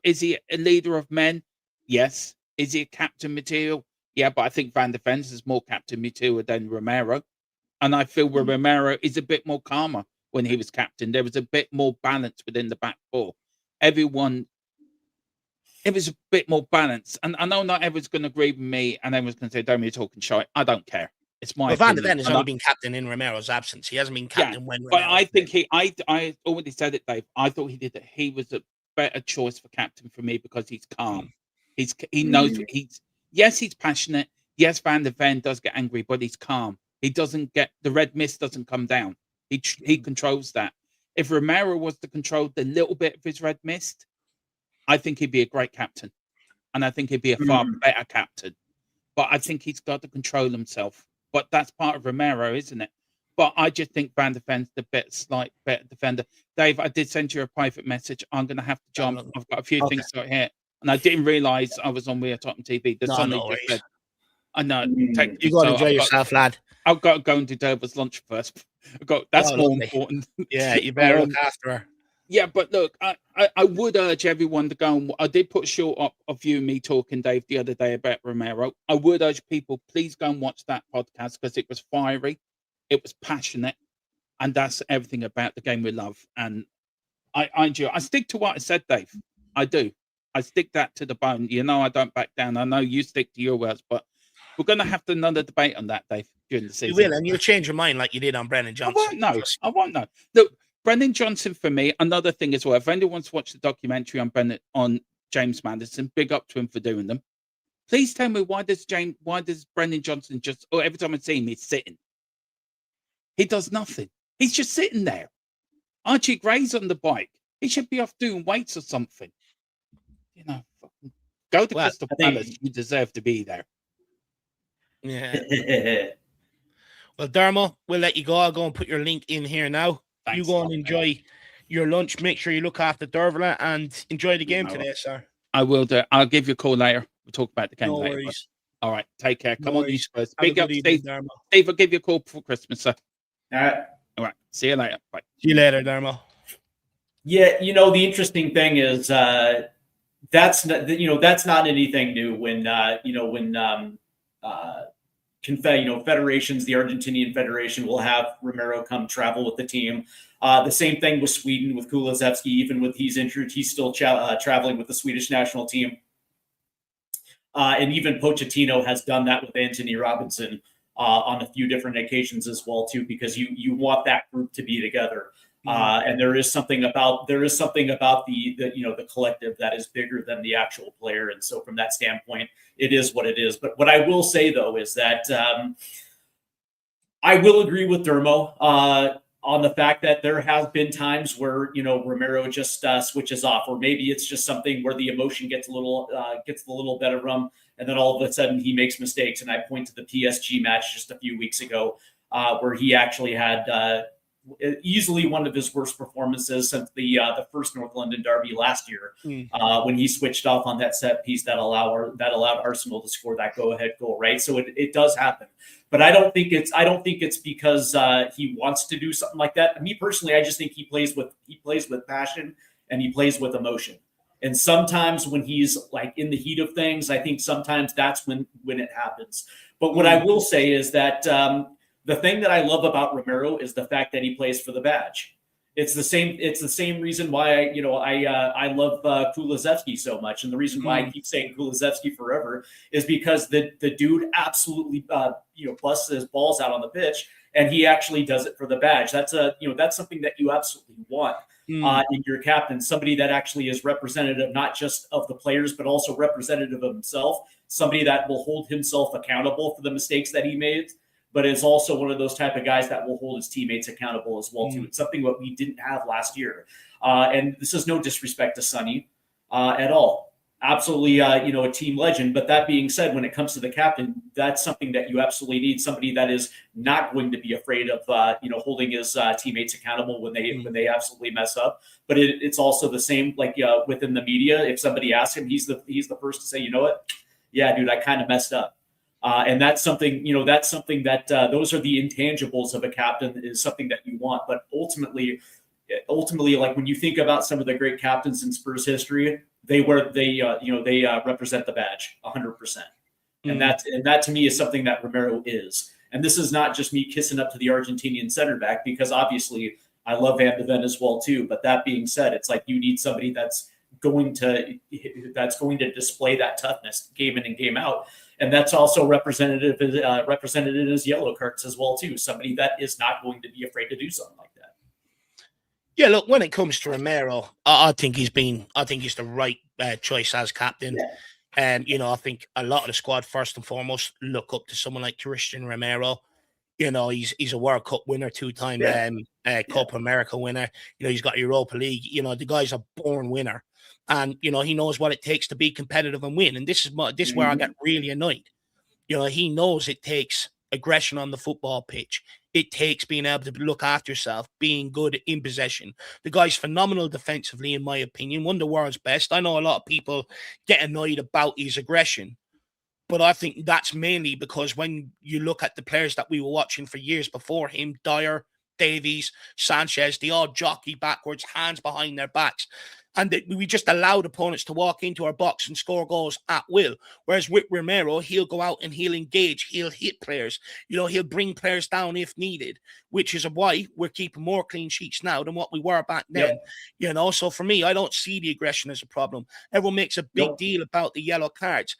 is he a leader of men? Yes. Is he a captain material? Yeah, but I think Van de Ven's is more captain material than Romero. And I feel Romero is a bit more calmer when he was captain. There was a bit more balance within the back four. It was a bit more balanced. And I know not everyone's going to agree with me, and everyone's going to say, "Don't be talking shite." I don't care. It's my Van de Ven has only been captain in Romero's absence. He hasn't been captain when. But I think I already said it, Dave. I thought he was a better choice for captain for me because he's calm. He knows he's passionate. Yes, Van de Ven does get angry, but he's calm. He doesn't get the red mist doesn't come down. He controls that. If Romero was to control the little bit of his red mist, I think he'd be a great captain, and I think he'd be a far better captain. But I think he's got to control himself. But that's part of Romero, isn't it? But I just think Van de Ven's the slight better defender. Dave, I did send you a private message. I'm going to have to jump. I've got a few things to here. And I didn't realise I was on Tottenham TV. The Sunday just said, I know. You got to enjoy yourself, lad. I've got to go and do Derby's lunch first. That's more important. Yeah, you better look after her. Yeah, but look, I would urge everyone to go and I did put a short up of you and me talking, Dave, the other day about Romero. I would urge people, please go and watch that podcast because it was fiery, it was passionate, and that's everything about the game we love. And I enjoy it. I stick to what I said, Dave. I do. I stick that to the bone. I don't back down. I know you stick to your words, but we're going to have another debate on that, Dave, during the season. You will, and you'll change your mind like you did on Brennan Johnson. I won't know. Look, Brennan Johnson, for me, another thing as well. If anyone wants to watch the documentary on James Maddison, big up to him for doing them. Please tell me why does Brennan Johnson every time I see him, he's sitting. He does nothing. He's just sitting there. Archie Gray's on the bike. He should be off doing weights or something. Go to Crystal Palace. You deserve to be there. Yeah. Well, Dermo, we'll let you go. I'll go and put your link in here now. Thanks, you go and enjoy your lunch. Make sure you look after Dervla and enjoy the game today, sir. I will do. I'll give you a call later. We'll talk about the game later. Worries. All right. Take care. Come on, you Spurs. Big up, Steve. Steve, I'll give you a call before Christmas, sir. All right. See you later. Bye. See you later, Dermo. Yeah, the interesting thing is that's not anything new when federations, the Argentinian Federation will have Romero come travel with the team. The same thing with Sweden with Kulusevski. Even with he's injured, he's still traveling with the Swedish national team. And even Pochettino has done that with Anthony Robinson on a few different occasions as well too, because you want that group to be together. And there is something about the collective that is bigger than the actual player. And so from that standpoint, it is what it is. But what I will say, though, is that I will agree with Dermo on the fact that there have been times where, Romero just switches off, or maybe it's just something where the emotion gets a little better of him. And then all of a sudden he makes mistakes. And I point to the PSG match just a few weeks ago where he actually had easily one of his worst performances since the first North London derby last year, when he switched off on that set piece that allowed Arsenal to score that go-ahead goal. Right, so it does happen, but I don't think it's because he wants to do something like that. Me personally, I just think he plays with passion and he plays with emotion. And sometimes when he's like in the heat of things, I think sometimes that's when it happens. But what I will say is that. The thing that I love about Romero is the fact that he plays for the badge. It's the same reason why I love Kulusevski so much, and the reason why I keep saying Kulusevski forever is because the dude absolutely busts his balls out on the pitch, and he actually does it for the badge. That's something that you absolutely want. in your captain, somebody that actually is representative not just of the players, but also representative of himself, somebody that will hold himself accountable for the mistakes that he made, but is also one of those type of guys that will hold his teammates accountable as well, too. It's something that we didn't have last year. And this is no disrespect to Sonny at all. Absolutely, a team legend. But that being said, when it comes to the captain, that's something that you absolutely need. Somebody that is not going to be afraid of, holding his teammates accountable when they absolutely mess up. But it's also the same, like within the media. If somebody asks him, he's the first to say, you know what, yeah, dude, I kind of messed up. And that's something, that those are the intangibles of a captain, is something that you want. But ultimately, like when you think about some of the great captains in Spurs history, they represent the badge 100%. And that to me is something that Romero is. And this is not just me kissing up to the Argentinian center back, because obviously I love Van de Ven as well too. But that being said, it's like you need somebody that's going to display that toughness game in and game out. And that's also represented in his yellow cards as well too. Somebody that is not going to be afraid to do something like that. Yeah, look, when it comes to Romero, I think he's the right choice as captain. I think a lot of the squad, first and foremost, look up to someone like Christian Romero. He's a World Cup winner, two-time Copa America winner. He's got Europa League. The guy's a born winner, and he knows what it takes to be competitive and win. And this is where I get really annoyed. He knows it takes aggression on the football pitch. It takes being able to look after yourself, being good in possession. The guy's phenomenal defensively, in my opinion, one of the world's best. I know a lot of people get annoyed about his aggression, but I think that's mainly because when you look at the players that we were watching for years before him, Dyer, Davies, Sanchez, they all jockey backwards, hands behind their backs. And we just allowed opponents to walk into our box and score goals at will. Whereas with Romero, he'll go out and he'll engage. He'll hit players. He'll bring players down if needed, which is why we're keeping more clean sheets now than what we were back then. So for me, I don't see the aggression as a problem. Everyone makes a big deal about the yellow cards.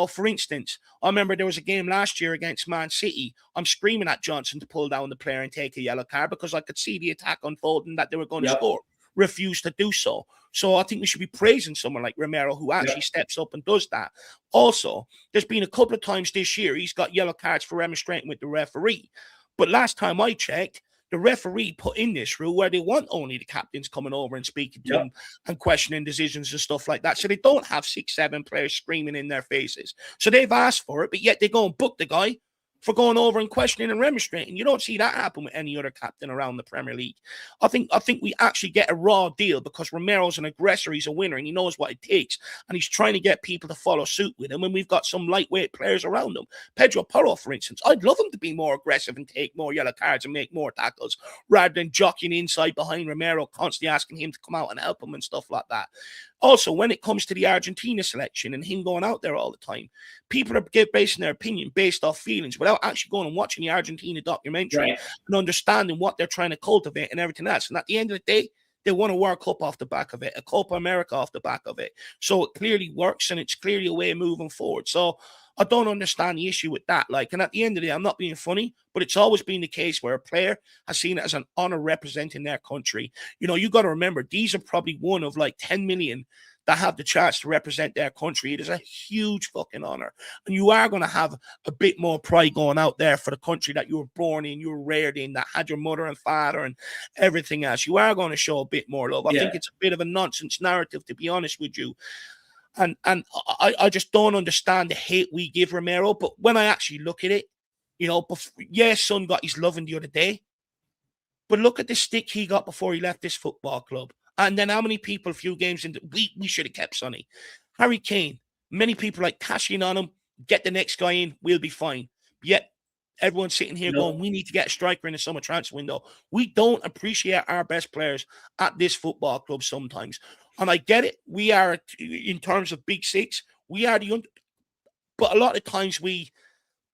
For instance, I remember there was a game last year against Man City. I'm screaming at Johnson to pull down the player and take a yellow card because I could see the attack unfolding that they were going to score. Refused to do so. So I think we should be praising someone like Romero who actually steps up and does that. Also, there's been a couple of times this year he's got yellow cards for remonstrating with the referee. But last time I checked, the referee put in this rule where they want only the captains coming over and speaking to them and questioning decisions and stuff like that. So they don't have 6-7 players screaming in their faces. So they've asked for it, but yet they go and book the guy for going over and questioning and remonstrating. You don't see that happen with any other captain around the Premier League. I think we actually get a raw deal because Romero's an aggressor, he's a winner, and he knows what it takes. And he's trying to get people to follow suit with him, and we've got some lightweight players around him. Pedro Porro, for instance, I'd love him to be more aggressive and take more yellow cards and make more tackles, rather than jockeying inside behind Romero, constantly asking him to come out and help him and stuff like that. Also, when it comes to the Argentina selection and him going out there all the time, people are basing their opinion based off feelings without actually going and watching the Argentina documentary and understanding what they're trying to cultivate and everything else. And at the end of the day, they won a World Cup off the back of it, a Copa America off the back of it. So it clearly works and it's clearly a way of moving forward. So I don't understand the issue with that. And at the end of the day, I'm not being funny, but it's always been the case where a player has seen it as an honor representing their country. You got to remember, these are probably one of 10 million that have the chance to represent their country. It is a huge fucking honor. And you are going to have a bit more pride going out there for the country that you were born in, you were reared in, that had your mother and father and everything else. You are going to show a bit more love. I think it's a bit of a nonsense narrative, to be honest with you. And I just don't understand the hate we give Romero. But when I actually look at it, Son got his loving the other day. But look at the stick he got before he left this football club. And then how many people a few games into we should have kept Sonny. Harry Kane, many people cashing on him, get the next guy in, we'll be fine. Yet everyone's sitting here going, we need to get a striker in the summer transfer window. We don't appreciate our best players at this football club sometimes. And I get it. We are, in terms of Big Six, we are the but a lot of times we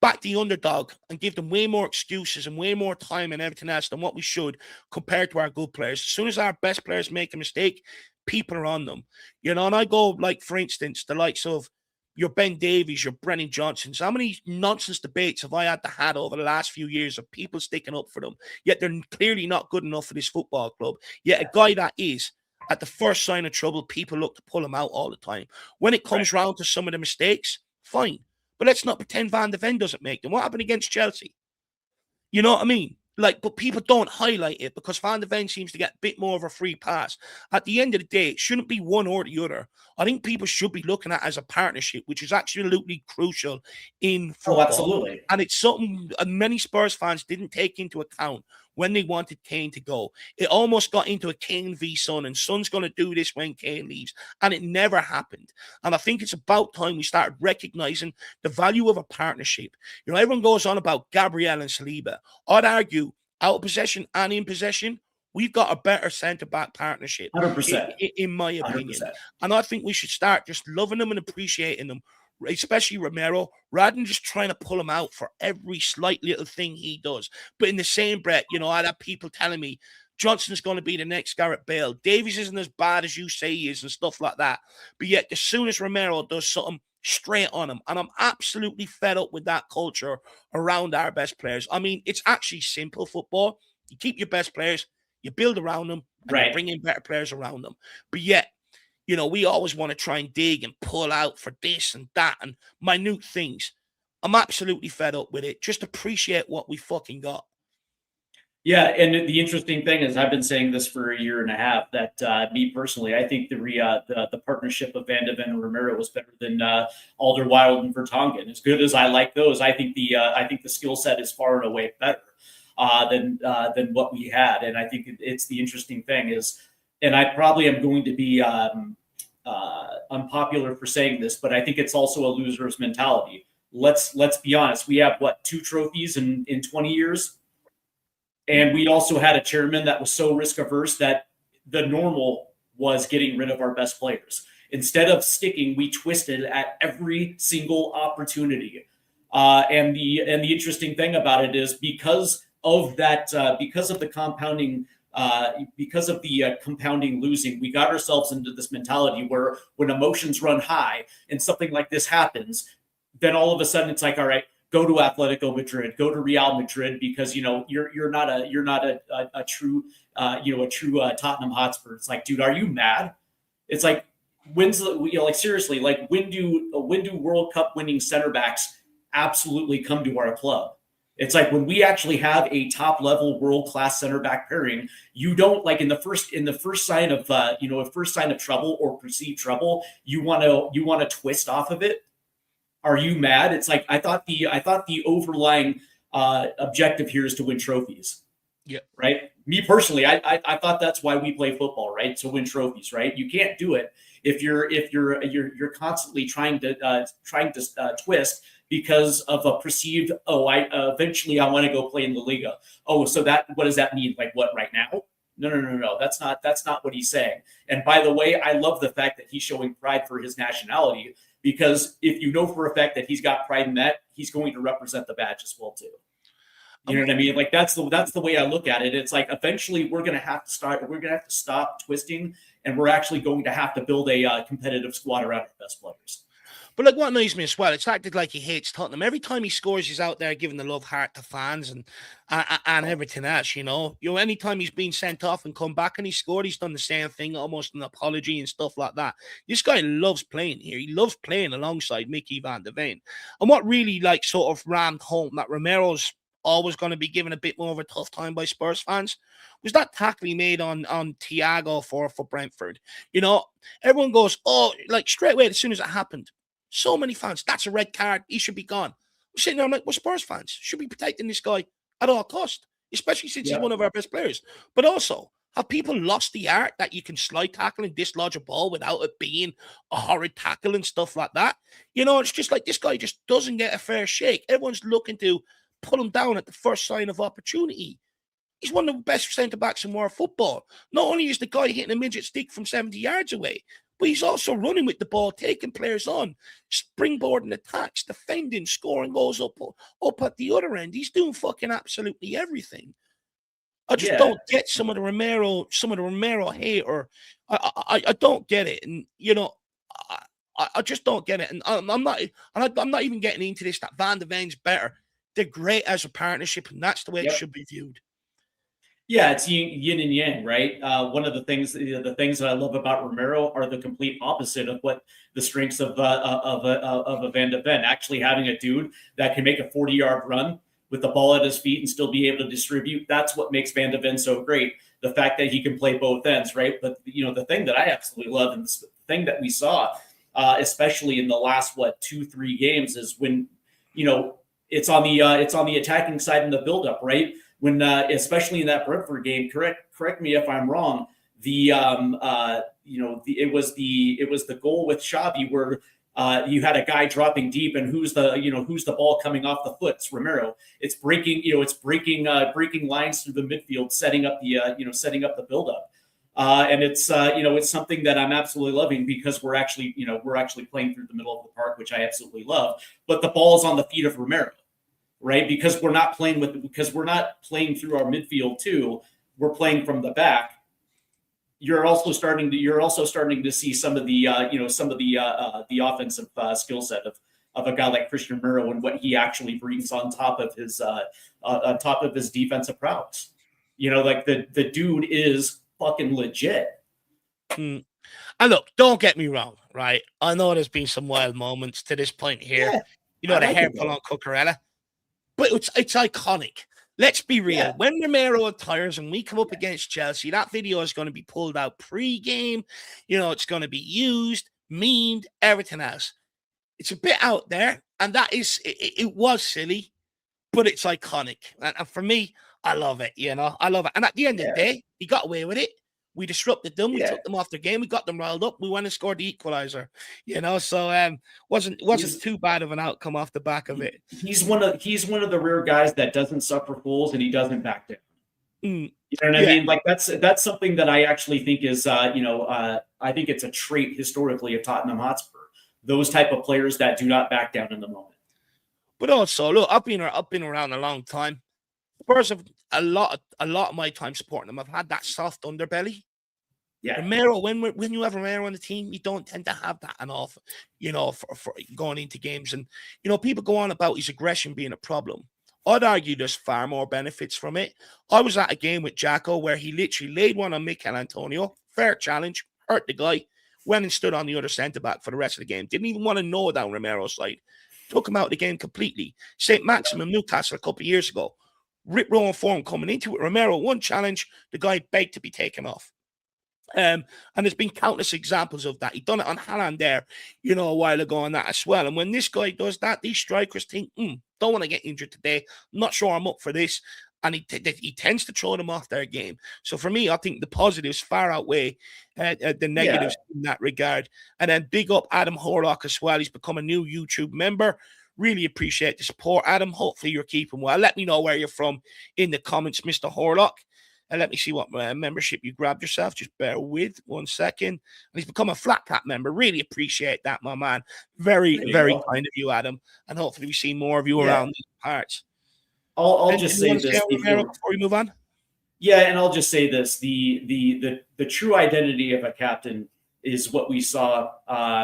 back the underdog and give them way more excuses and way more time and everything else than what we should compared to our good players. As soon as our best players make a mistake, people are on them. And I go, for instance, the likes of your Ben Davies, your Brennan Johnsons. How many nonsense debates have I had to had over the last few years of people sticking up for them, yet they're clearly not good enough for this football club. Yet a guy that is, at the first sign of trouble, people look to pull him out all the time. When it comes round to some of the mistakes, fine. But let's not pretend Van de Ven doesn't make them. What happened against Chelsea? You know what I mean? Like, but people don't highlight it because Van de Ven seems to get a bit more of a free pass. At the end of the day, it shouldn't be one or the other. I think people should be looking at it as a partnership, which is absolutely crucial in football. Oh, absolutely. And it's something many Spurs fans didn't take into account when they wanted Kane to go. It almost got into a Kane v Son, and Son's going to do this when Kane leaves. And it never happened. And I think it's about time we started recognizing the value of a partnership. You know, everyone goes on about Gabriel and Saliba. I'd argue, out of possession and in possession, we've got a better centre-back partnership, 100%. in my opinion. 100%. And I think we should start just loving them and appreciating them, especially Romero, rather than just trying to pull him out for every slight little thing he does. But in the same breath, you know, I had people telling me Johnson's going to be the next Gareth Bale. Davies isn't as bad as you say he is and stuff like that. But yet, as soon as Romero does something, straight on him. And I'm absolutely fed up with that culture around our best players. I mean, it's actually simple football. You keep your best players, you build around them, and you bring in better players around them. But yet, you know, we always want to try and dig and pull out for this and that and minute things. I'm absolutely fed up with it. Just appreciate what we fucking got. Yeah, and the interesting thing is, I've been saying this for a year and a half, that me personally, I think the partnership of Van de Ven and Romero was better than Alderweireld and Vertonghen. As good as I like those, I think the skill set is far and away better than what we had. And I think it's the interesting thing is, and I probably am going to be unpopular for saying this, but I think it's also a loser's mentality. Let's be honest. We have 2 trophies in 20 years. And we also had a chairman that was so risk averse that the normal was getting rid of our best players. Instead of sticking, we twisted at every single opportunity. And the interesting thing about it is, because of that, because of the compounding losing, we got ourselves into this mentality where when emotions run high and something like this happens, then all of a sudden it's like, all right, go to Atletico Madrid, go to Real Madrid, because you're not a true Tottenham Hotspur. It's like, dude, are you mad? It's like, seriously, like when do World Cup winning center backs absolutely come to our club? It's like, when we actually have a top level world class center back pairing, you don't, like, in the first sign of trouble or perceived trouble, you want to twist off of it. Are you mad? It's like, I thought the overlying objective here is to win trophies. Yeah. Right. Me personally, I thought that's why we play football, right? To win trophies, right? You can't do it if you're constantly trying to twist because of a perceived, eventually I want to go play in the Liga. Oh, so what does that mean? Like, what, right now? No. That's not what he's saying. And by the way, I love the fact that he's showing pride for his nationality. Because if you know for a fact that he's got pride in that, he's going to represent the badge as well too. You know what I mean? Like, that's the way I look at it. It's like, eventually we're going to have to stop twisting, and we're actually going to have to build a competitive squad around our best players. But like, what annoys me as well, it's acted like he hates Tottenham. Every time he scores, he's out there giving the love heart to fans and everything else, you know. Anytime he's been sent off and come back and he scored, he's done the same thing, almost an apology and stuff like that. This guy loves playing here. He loves playing alongside Mickey Van de Ven. And what really, like, sort of rammed home that Romero's always going to be given a bit more of a tough time by Spurs fans was that tackle he made on Thiago for Brentford. You know, everyone goes, oh, like, straight away as soon as it happened. So many fans, that's a red card. He should be gone. I'm sitting there, I'm like, well, Spurs fans should be protecting this guy at all cost, especially since he's one of our best players. But also, have people lost the art that you can slide tackle and dislodge a ball without it being a horrid tackle and stuff like that? You know, it's just like, this guy just doesn't get a fair shake. Everyone's looking to pull him down at the first sign of opportunity. He's one of the best centre-backs in world football. Not only is the guy hitting a midget stick from 70 yards away, but he's also running with the ball, taking players on, springboarding attacks, defending, scoring goals up at the other end. He's doing fucking absolutely everything. I just don't get some of the Romero hate, or I don't get it. And, you know, I just don't get it. And I'm not even getting into this, that Van de Ven's better. They're great as a partnership, and that's the way it should be viewed. Yeah, it's yin and yang, right? One of the things that I love about Romero are the complete opposite of what the strengths of a Van de Ven. Actually having a dude that can make a 40-yard run with the ball at his feet and still be able to distribute. That's what makes Van de Ven so great. The fact that he can play both ends, right? But the thing that I absolutely love, and the thing that we saw, especially in the last 2-3 games, is when it's on the attacking side in the buildup, right? When especially in that Brentford game, correct me if I'm wrong. It was the goal with Xavi where you had a guy dropping deep, and who's the ball coming off the foot? It's Romero. It's breaking lines through the midfield, setting up the buildup. And it's something that I'm absolutely loving, because we're actually playing through the middle of the park, which I absolutely love. But the ball's on the feet of Romero, right? Because we're not playing through our midfield too. We're playing from the back. You're also starting to see some of the offensive skill set of a guy like Christian Romero and what he actually brings on top of his defensive prowess. Like the dude is fucking legit. And look, don't get me wrong, right? I know there's been some wild moments to this point here. The hair pull on Cucurella, but it's iconic. Let's be real. Yeah. When Romero retires and we come up against Chelsea, that video is going to be pulled out pre-game. It's going to be used, memed, everything else. It's a bit out there, and that is, it was silly, but it's iconic. And for me, I love it, I love it. And at the end of the day, he got away with it. We disrupted them. We took them off their game. We got them riled up. We went and scored the equalizer. So wasn't too bad of an outcome off the back of it. He's one of the rare guys that doesn't suffer fools, and he doesn't back down. You know what I mean? Like that's something that I actually think is I think it's a trait historically of Tottenham Hotspur. Those type of players that do not back down in the moment. But also, look, I've been around a long time. Spurs have a lot of my time supporting them. I've had that soft underbelly. Yeah, Romero. When you have Romero on the team, you don't tend to have that enough, for going into games. And people go on about his aggression being a problem. I'd argue there's far more benefits from it. I was at a game with Jacko where he literally laid one on Mikel Antonio, fair challenge, hurt the guy, went and stood on the other centre back for the rest of the game. Didn't even want to know down Romero's side. Took him out of the game completely. St. Maximum Newcastle a couple of years ago. Rip roaring form coming into it. Romero, one challenge, the guy begged to be taken off. And there's been countless examples of that. He done it on Haaland there, a while ago on that as well. And when this guy does that, these strikers think, don't want to get injured today. I'm not sure I'm up for this. And he tends to throw them off their game. So for me, I think the positives far outweigh the negatives in that regard. And then big up Adam Horlock as well. He's become a new YouTube member. Really appreciate the support, Adam. Hopefully you're keeping well. Let me know where you're from in the comments, Mr. Horlock. And let me see what membership you grabbed yourself. Just bear with 1 second. And he's become a Flat Cap member. Really appreciate that, my man. Very, very kind of you, Adam. And hopefully we see more of you around these parts. I'll just say this before we move on. Yeah, and I'll just say this: the true identity of a captain is what we saw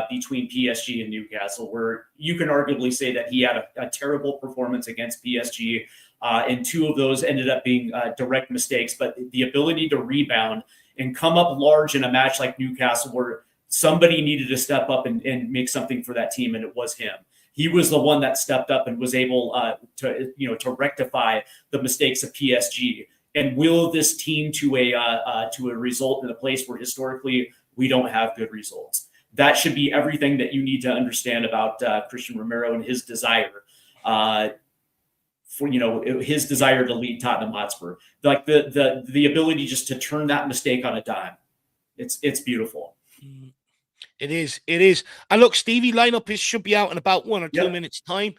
between PSG and Newcastle, where you can arguably say that he had a terrible performance against PSG. And two of those ended up being direct mistakes, but the ability to rebound and come up large in a match like Newcastle, where somebody needed to step up and make something for that team, and it was him. He was the one that stepped up and was able to rectify the mistakes of PSG and will this team to a result in a place where historically we don't have good results. That should be everything that you need to understand about Christian Romero and his desire. For his desire to lead Tottenham Hotspur, like the ability just to turn that mistake on a dime, it's beautiful. It is. And look, Stevie, lineup should be out in about 1 or 2 minutes' time.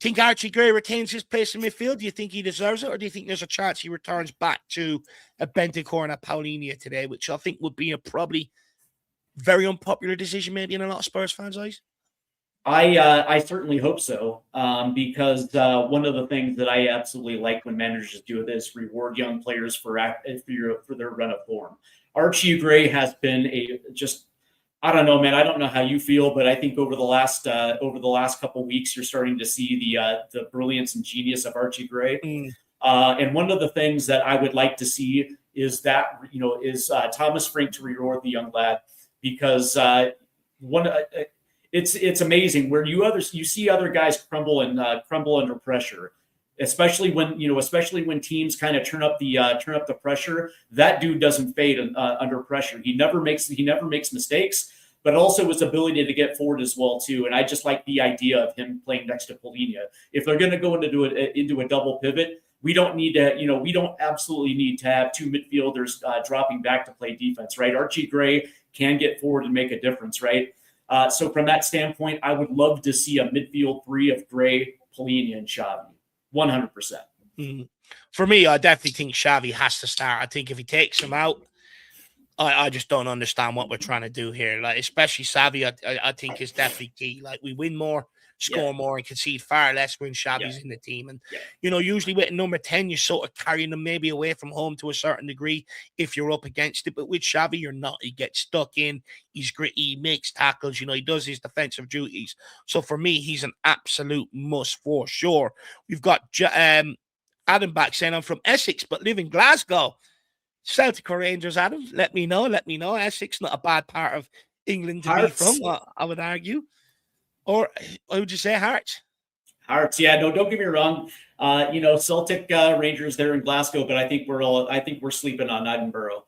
Think Archie Gray retains his place in midfield? Do you think he deserves it, or do you think there's a chance he returns back to a Bentancur and a Paulinho today, which I think would be a probably very unpopular decision, maybe in a lot of Spurs fans' eyes? I certainly hope so, because one of the things that I absolutely like when managers do this reward young players for their run of form. Archie Gray has been I don't know, man. I don't know how you feel, but I think over the last couple of weeks, you're starting to see the brilliance and genius of Archie Gray. And one of the things that I would like to see is that Thomas Frank to reward the young lad, because it's amazing where you see other guys crumble under pressure. Especially when teams kind of turn up the pressure. That dude doesn't fade under pressure. He never makes mistakes, but also his ability to get forward as well too. And I just like the idea of him playing next to Polina. If they're going to go into a double pivot, we don't absolutely need to have two midfielders dropping back to play defense, right? Archie Gray can get forward and make a difference, right? So from that standpoint, I would love to see a midfield three of Gray, Polina, and Xavi. 100%. For me, I definitely think Xavi has to start. I think if he takes him out, I just don't understand what we're trying to do here. Like, especially Xavi, I think is definitely key. Like, we win more, score more, and concede far less when Xavi's in the team. And, usually with number 10, you're sort of carrying them maybe away from home to a certain degree if you're up against it. But with Xavi, you're not. He gets stuck in. He's gritty. He makes tackles. He does his defensive duties. So for me, he's an absolute must for sure. We've got Adam back saying, I'm from Essex, but live in Glasgow. Celtic or Rangers, Adam? Let me know. Essex, not a bad part of England to be from, I would argue. Or would you say Hearts? Hearts, yeah. No, don't get me wrong. Celtic Rangers, they're in Glasgow, but I think we're sleeping on Edinburgh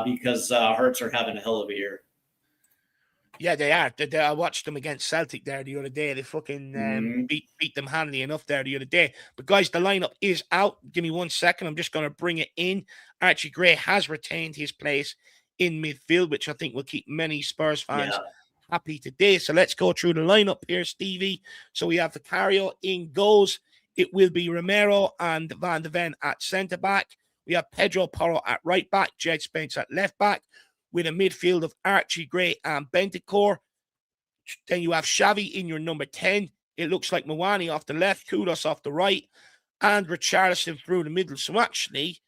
because Hearts are having a hell of a year. Yeah, they are. I watched them against Celtic there the other day. They fucking beat them handily enough there the other day. But guys, the lineup is out. Give me 1 second. I'm just going to bring it in. Archie Gray has retained his place in midfield, which I think will keep many Spurs fans happy today. So let's go through the lineup here, Stevie. So we have Vicario in goals. It will be Romero and Van de Ven at centre back. We have Pedro Porro at right back, Jed Spence at left back, with a midfield of Archie Gray and Bentancur. Then you have Xavi in your number 10. It looks like Mwani off the left, Kudos off the right, and Richarlison through the middle. So actually,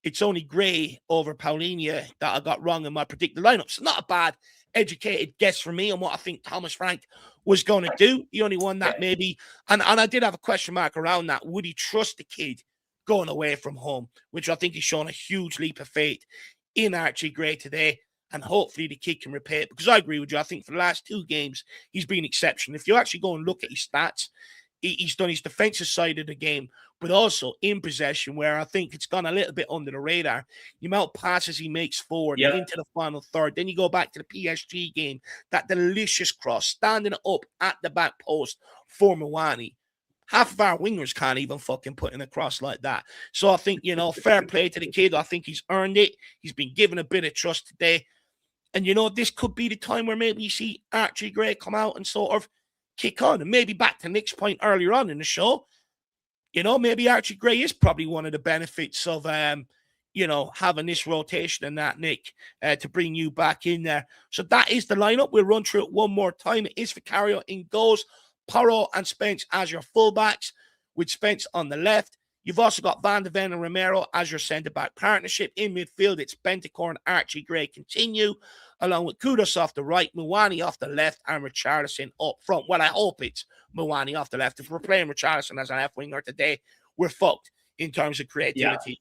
it's only Gray over Paulinho that I got wrong in my predicted lineup. So not a bad educated guess for me on what I think Thomas Frank was going to do. The only one that maybe, and I did have a question mark around that. Would he trust the kid going away from home? Which I think he's shown a huge leap of faith in Archie Gray today, and hopefully the kid can repay it, because I agree with you. I think for the last 2 games, he's been exceptional. If you actually go and look at his stats, he's done his defensive side of the game, but also in possession, where I think it's gone a little bit under the radar. The amount of passes he makes forward into the final third. Then you go back to the PSG game, that delicious cross, standing up at the back post for Mwani. Half of our wingers can't even fucking put in a cross like that. So I think, fair play to the kid. I think he's earned it. He's been given a bit of trust today. And, this could be the time where maybe you see Archie Gray come out and sort of kick on. And maybe back to Nick's point earlier on in the show, maybe Archie Gray is probably one of the benefits of, having this rotation and that, Nick, to bring you back in there. So that is the lineup. We'll run through it one more time. It is Vicario in goals, Porro and Spence as your fullbacks, with Spence on the left. You've also got Van de Ven and Romero as your centre-back partnership. In midfield, it's Bentancur and Archie Gray continue, along with Kudos off the right, Mwani off the left, and Richarlison up front. Well, I hope it's Mwani off the left. If we're playing Richarlison as an F-winger today, we're fucked in terms of creativity.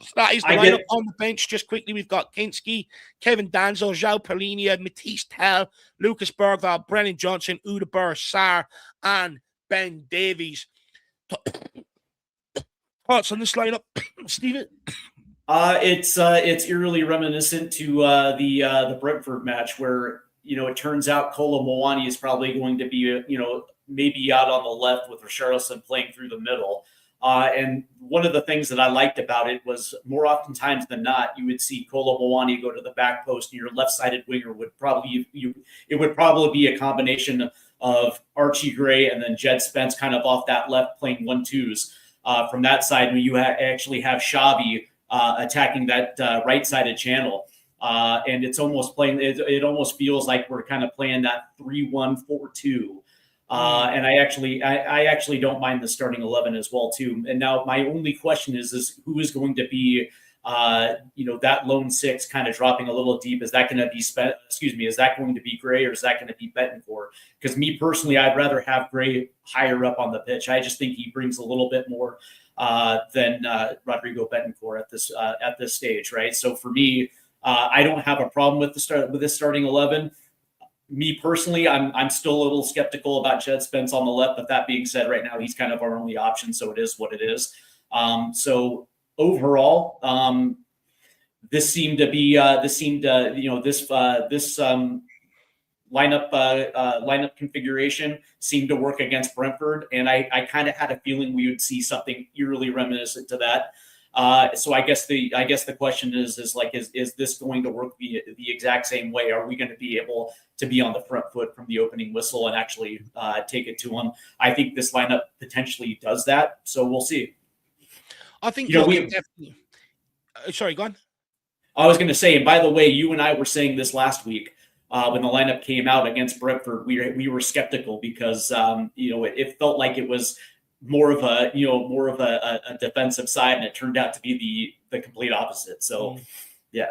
So that is the lineup. On the bench, just quickly, we've got Kinski, Kevin Danzo, João Paulinho, Matisse Tell, Lucas Bergvall, Brennan Johnson, Uda Burr, Sarr, and Ben Davies. Thoughts on this lineup, Stephen? It's eerily reminiscent to the Brentford match, where it turns out Kolo Muani is probably going to be maybe out on the left with Richarlison playing through the middle. And one of the things that I liked about it was, more oftentimes than not, you would see Kolo Muani go to the back post, and your left-sided winger would probably be a combination of Archie Gray and then Jed Spence kind of off that left playing 1-2s. From that side, when you actually have Xavi attacking that right-sided channel, and it's almost playing. It almost feels like we're kind of playing that 3-1-4-2. And I actually don't mind the starting 11 as well too. And now my only question is who is going to be that lone six kind of dropping a little deep. Is that going to be is that going to be Gray or is that going to be Betancourt? Because me personally, I'd rather have Gray higher up on the pitch. I just think he brings a little bit more than Rodrigo Betancourt at this stage, right? So for me, I don't have a problem with this starting 11. Me personally, I'm still a little skeptical about Jed Spence on the left, but that being said, right now he's kind of our only option, so it is what it is. So overall, this lineup configuration seemed to work against Brentford, and I kind of had a feeling we would see something eerily reminiscent to that. So I guess the question is this going to work the exact same way? Are we going to be able to be on the front foot from the opening whistle and actually take it to them? I think this lineup potentially does that. So we'll see. I think definitely. Sorry, go on. I was going to say, and by the way, you and I were saying this last week when the lineup came out against Brentford. We were skeptical because it felt like it was more of a defensive side, and it turned out to be the complete opposite. So, yeah.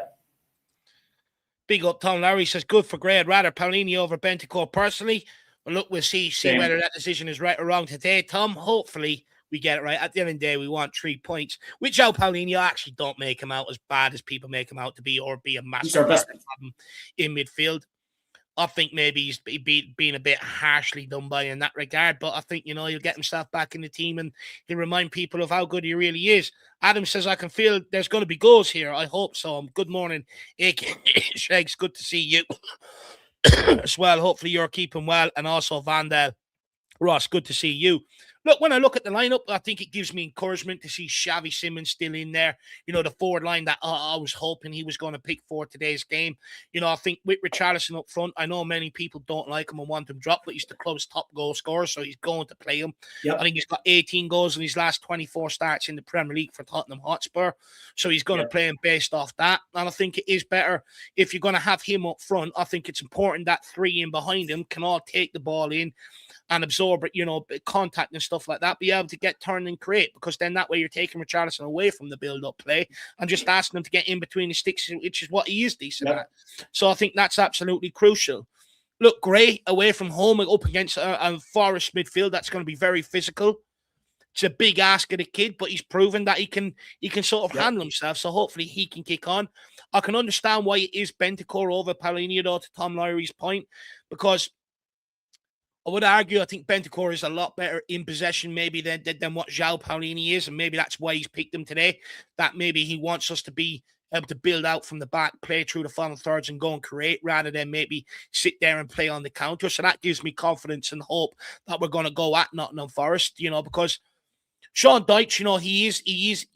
Big up Tom Larry says, good for Gray. I'd rather Paulini over Betancourt personally. Well, look, we'll see whether that decision is right or wrong today, Tom. Hopefully we get it right. At the end of the day, we want 3 points. Without Paulini, I actually don't make him out as bad as people make him out to be, or be a massive problem in midfield. I think maybe he's being a bit harshly done by in that regard, but I think, he'll get himself back in the team and he'll remind people of how good he really is. Adam says, I can feel there's going to be goals here. I hope so. Good morning, Shags. Good to see you as well. Hopefully you're keeping well. And also Vandal Ross, good to see you. Look, when I look at the lineup, I think it gives me encouragement to see Xavi Simons still in there. The forward line that I was hoping he was going to pick for today's game. I think with Richarlison up front, I know many people don't like him and want him dropped, but he's the club's top goal scorer, so he's going to play him. Yep. I think he's got 18 goals in his last 24 starts in the Premier League for Tottenham Hotspur, so he's going to play him based off that. And I think it is better if you're going to have him up front. I think it's important that three in behind him can all take the ball in and absorb it, contact and stuff like that, be able to get turned and create, because then that way you're taking Richarlison away from the build-up play and just asking him to get in between the sticks, which is what he is decent at. So I think that's absolutely crucial. Look, Gray away from home up against a Forest midfield, that's going to be very physical. It's a big ask of the kid, but he's proven that he can sort of handle himself, so hopefully he can kick on. I can understand why it is Betancourt over Paulini, though, to Tom Lowry's point, because I would argue I think Betancourt is a lot better in possession maybe than what João Paulini is, and maybe that's why he's picked him today, that maybe he wants us to be able to build out from the back, play through the final thirds and go and create rather than maybe sit there and play on the counter. So that gives me confidence and hope that we're going to go at Nottingham Forest, because Sean Dyche,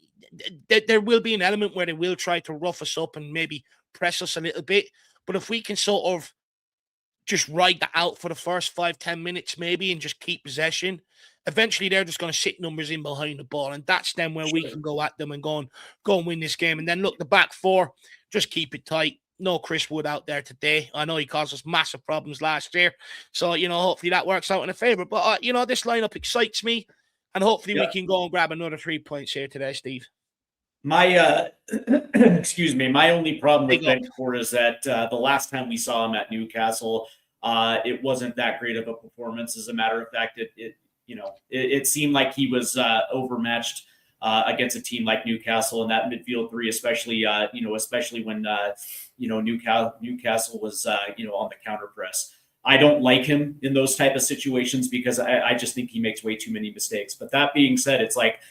there will be an element where they will try to rough us up and maybe press us a little bit. But if we can sort of just ride that out for the first 5-10 minutes maybe and just keep possession, eventually they're just going to sit numbers in behind the ball, and that's then where we can go at them and go and win this game. And then look, the back four, just keep it tight. No Chris Wood out there today. I know he caused us massive problems last year, so hopefully that works out in a favor. But this lineup excites me, and hopefully we can go and grab another 3 points here today, Steve. My my only problem with Betancourt is that the last time we saw him at Newcastle, it wasn't that great of a performance. As a matter of fact, it seemed like he was overmatched against a team like Newcastle in that midfield three, especially when Newcastle was on the counter press. I don't like him in those type of situations because I just think he makes way too many mistakes. But that being said, it's like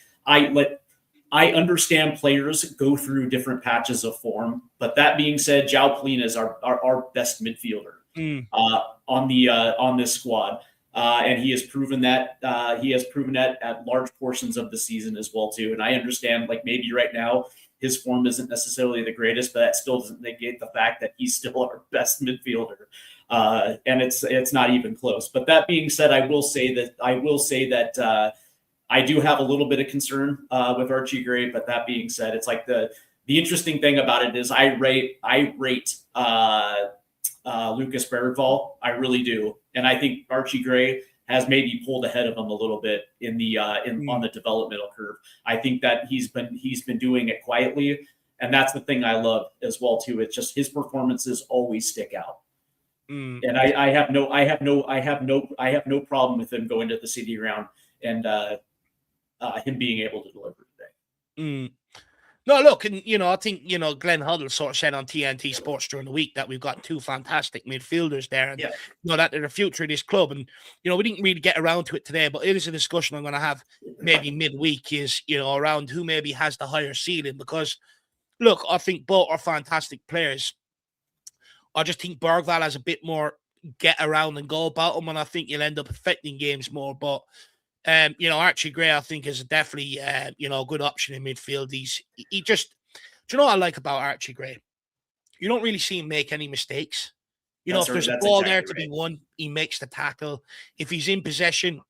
I understand players go through different patches of form, but that being said, João Paulini is our best midfielder on this squad, and he has proven that at large portions of the season as well too. And I understand, like, maybe right now his form isn't necessarily the greatest, but that still doesn't negate the fact that he's still our best midfielder, and it's not even close. But that being said, I will say that. I do have a little bit of concern with Archie Gray, but that being said, it's like the interesting thing about it is I rate Lucas Bergvall. I really do, and I think Archie Gray has maybe pulled ahead of him a little bit on the developmental curve. I think that he's been doing it quietly, And that's the thing I love as well too. It's just his performances always stick out. And I have no problem with him going to the city ground and him being able to deliver today. No, look, and I think Glenn Huddle sort of said on TNT Sports during the week that we've got two fantastic midfielders there, and that they're the future of this club. And we didn't really get around to it today, but it is a discussion I'm going to have maybe midweek. Is around who maybe has the higher ceiling, because look, I think both are fantastic players. I just think Bergvall has a bit more get around and go about him, and I think you'll end up affecting games more. But Archie Gray, I think, is definitely a good option in midfield. He just, do you know what I like about Archie Gray? You don't really see him make any mistakes. If there's a ball there to be won, he makes the tackle. If he's in possession,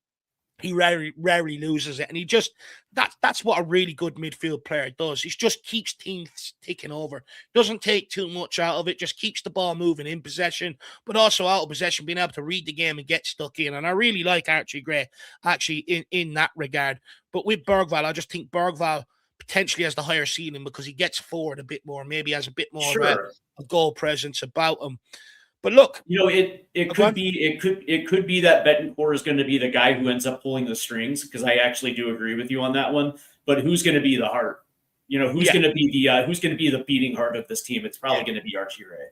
he rarely loses it. And he just, that's what a really good midfield player does. He just keeps teams ticking over. Doesn't take too much out of it, just keeps the ball moving in possession, but also out of possession, being able to read the game and get stuck in. And I really like Archie Gray, actually, in that regard. But with Bergvall, I just think Bergvall potentially has the higher ceiling because he gets forward a bit more, maybe has a bit more of a goal presence about him. But look, it could be that Betancourt is going to be the guy who ends up pulling the strings, because I actually do agree with you on that one. But who's going to be the heart? Who's going to be the beating heart of this team? It's probably going to be Archie Gray.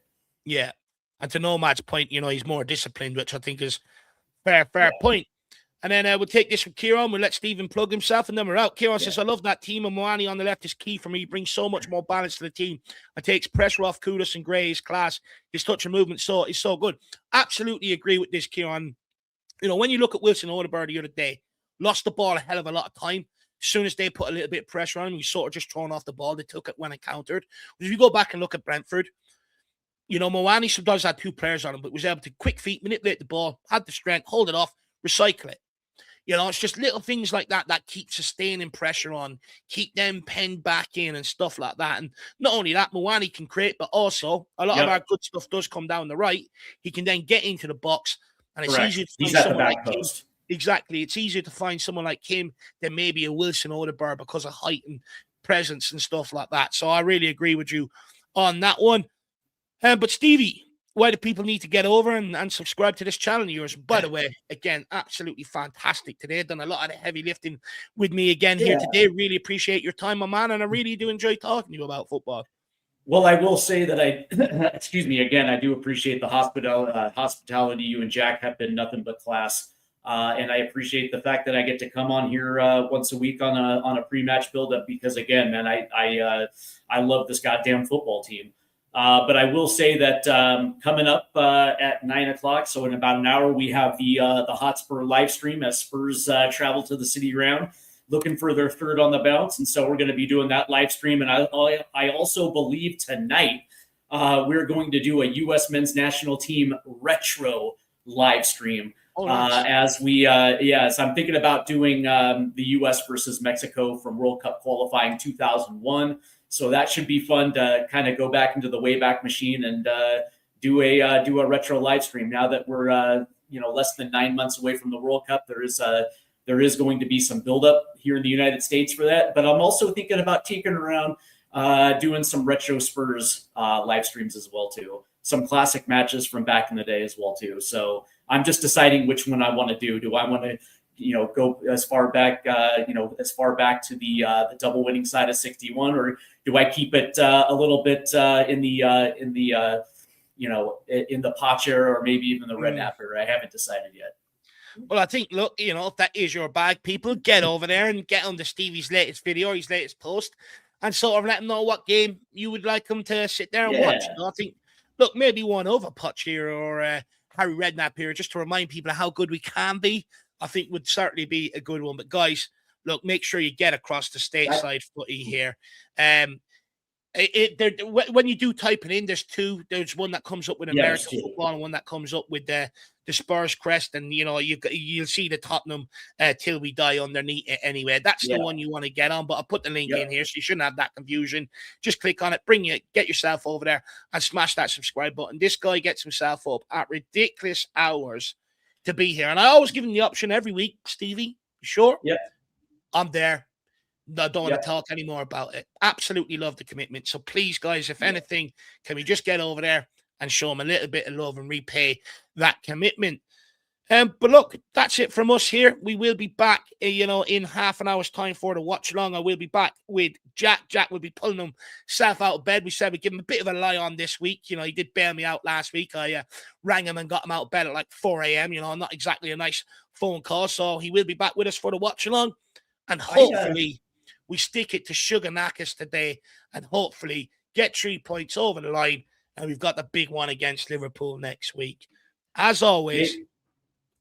Yeah, and to Nomad's point, he's more disciplined, which I think is fair point. And then we'll take this from Kieran. We'll let Stephen plug himself, and then we're out. Kieran says, I love that team, and Moani on the left is key for me. He brings so much more balance to the team. It takes pressure off Kudus and Gray. His class, his touch and movement is so good. Absolutely agree with this, Kieran. When you look at Wilson Odegaard the other day, lost the ball a hell of a lot of time. As soon as they put a little bit of pressure on him, he sort of just thrown off the ball. They took it when it countered. If you go back and look at Brentford, Moani sometimes had two players on him, but was able to quick feet, manipulate the ball, had the strength, hold it off, recycle it. It's just little things like that that keep sustaining pressure on, keep them penned back in and stuff like that. And not only that, Moani can create, but also a lot of our good stuff does come down the right. He can then get into the box, and it's easier to find someone like him. Exactly. It's easier to find someone like him than maybe a Wilson Odegaard because of height and presence and stuff like that. So I really agree with you on that one. But Stevie, why do people need to get over and subscribe to this channel of yours? By the way, again, absolutely fantastic today. Done a lot of the heavy lifting with me again here today. Really appreciate your time, my man, and I really do enjoy talking to you about football. Well, I will say that excuse me, again, I do appreciate the hospitality. You and Jack have been nothing but class. And I appreciate the fact that I get to come on here once a week on a pre-match build-up, because again, man, I love this goddamn football team. But I will say that coming up at 9 o'clock, so in about an hour, we have the Hotspur live stream as Spurs travel to the city ground, looking for their third on the bounce. And so we're going to be doing that live stream. And I also believe tonight we're going to do a U.S. men's national team retro live stream. As I'm thinking about doing the U.S. versus Mexico from World Cup qualifying 2001. So that should be fun to kind of go back into the Wayback Machine and do a retro live stream. Now that we're less than 9 months away from the World Cup, there is going to be some buildup here in the United States for that. But I'm also thinking about taking around doing some retro Spurs live streams as well too. Some classic matches from back in the day as well too. So I'm just deciding which one I want to do. Do I want to go as far back to the double winning side of 61, or do I keep it a little bit in the Potch era, or maybe even the Redknapp era? I haven't decided yet. Well, I think, look, if that is your bag, people, get over there and get on to Stevie's latest video, his latest post, and sort of let him know what game you would like him to sit there and watch. I think, look, maybe one over Potch here or Harry Redknapp here, just to remind people of how good we can be, I think would certainly be a good one. But guys, look, make sure you get across the stateside footy here. When you do type it in, there's two. There's one that comes up with American football and one that comes up with the Spurs crest, and you'll see the Tottenham till we die underneath it anyway. That's the one you want to get on. But I'll put the link in here, so you shouldn't have that confusion. Just click on it, get yourself over there, and smash that subscribe button. This guy gets himself up at ridiculous hours to be here, and I always give him the option every week. Stevie, you sure? Yeah, I'm there. I don't want to talk anymore about it. Absolutely love the commitment. So please, guys, if anything, can we just get over there and show them a little bit of love and repay that commitment? But look, that's it from us here. We will be back, in half an hour's time for the watch along. I will be back with Jack. Jack will be pulling himself out of bed. We said we'd give him a bit of a lie on this week. He did bail me out last week. I rang him and got him out of bed at like 4 a.m. Not exactly a nice phone call. So he will be back with us for the watch along. And hopefully we stick it to Suga Knights today and hopefully get 3 points over the line. And we've got the big one against Liverpool next week. As always,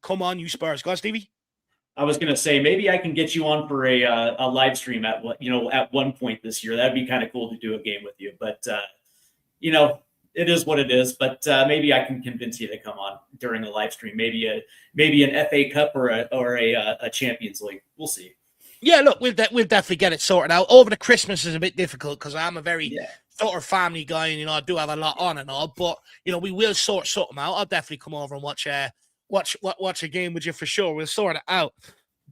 come on, you Spurs. Go on, Stevie. I was going to say, maybe I can get you on for a live stream at one point this year. That'd be kind of cool to do a game with you. But, it is what it is. But maybe I can convince you to come on during a live stream. Maybe an FA Cup or a Champions League. We'll see. Yeah, look, we'll definitely get it sorted out. Over the Christmas is a bit difficult because I'm a very sort of family guy and, I do have a lot on and all. But, we will sort something out. I'll definitely come over and watch a game with you for sure. We'll sort it out.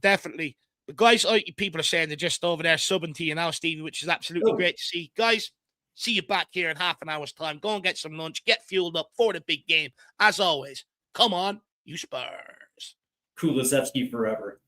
Definitely. But guys, people are saying they're just over there subbing to you now, Stevie, which is absolutely great to see. Guys, see you back here in half an hour's time. Go and get some lunch. Get fueled up for the big game. As always, come on, you Spurs. Kulusevski forever.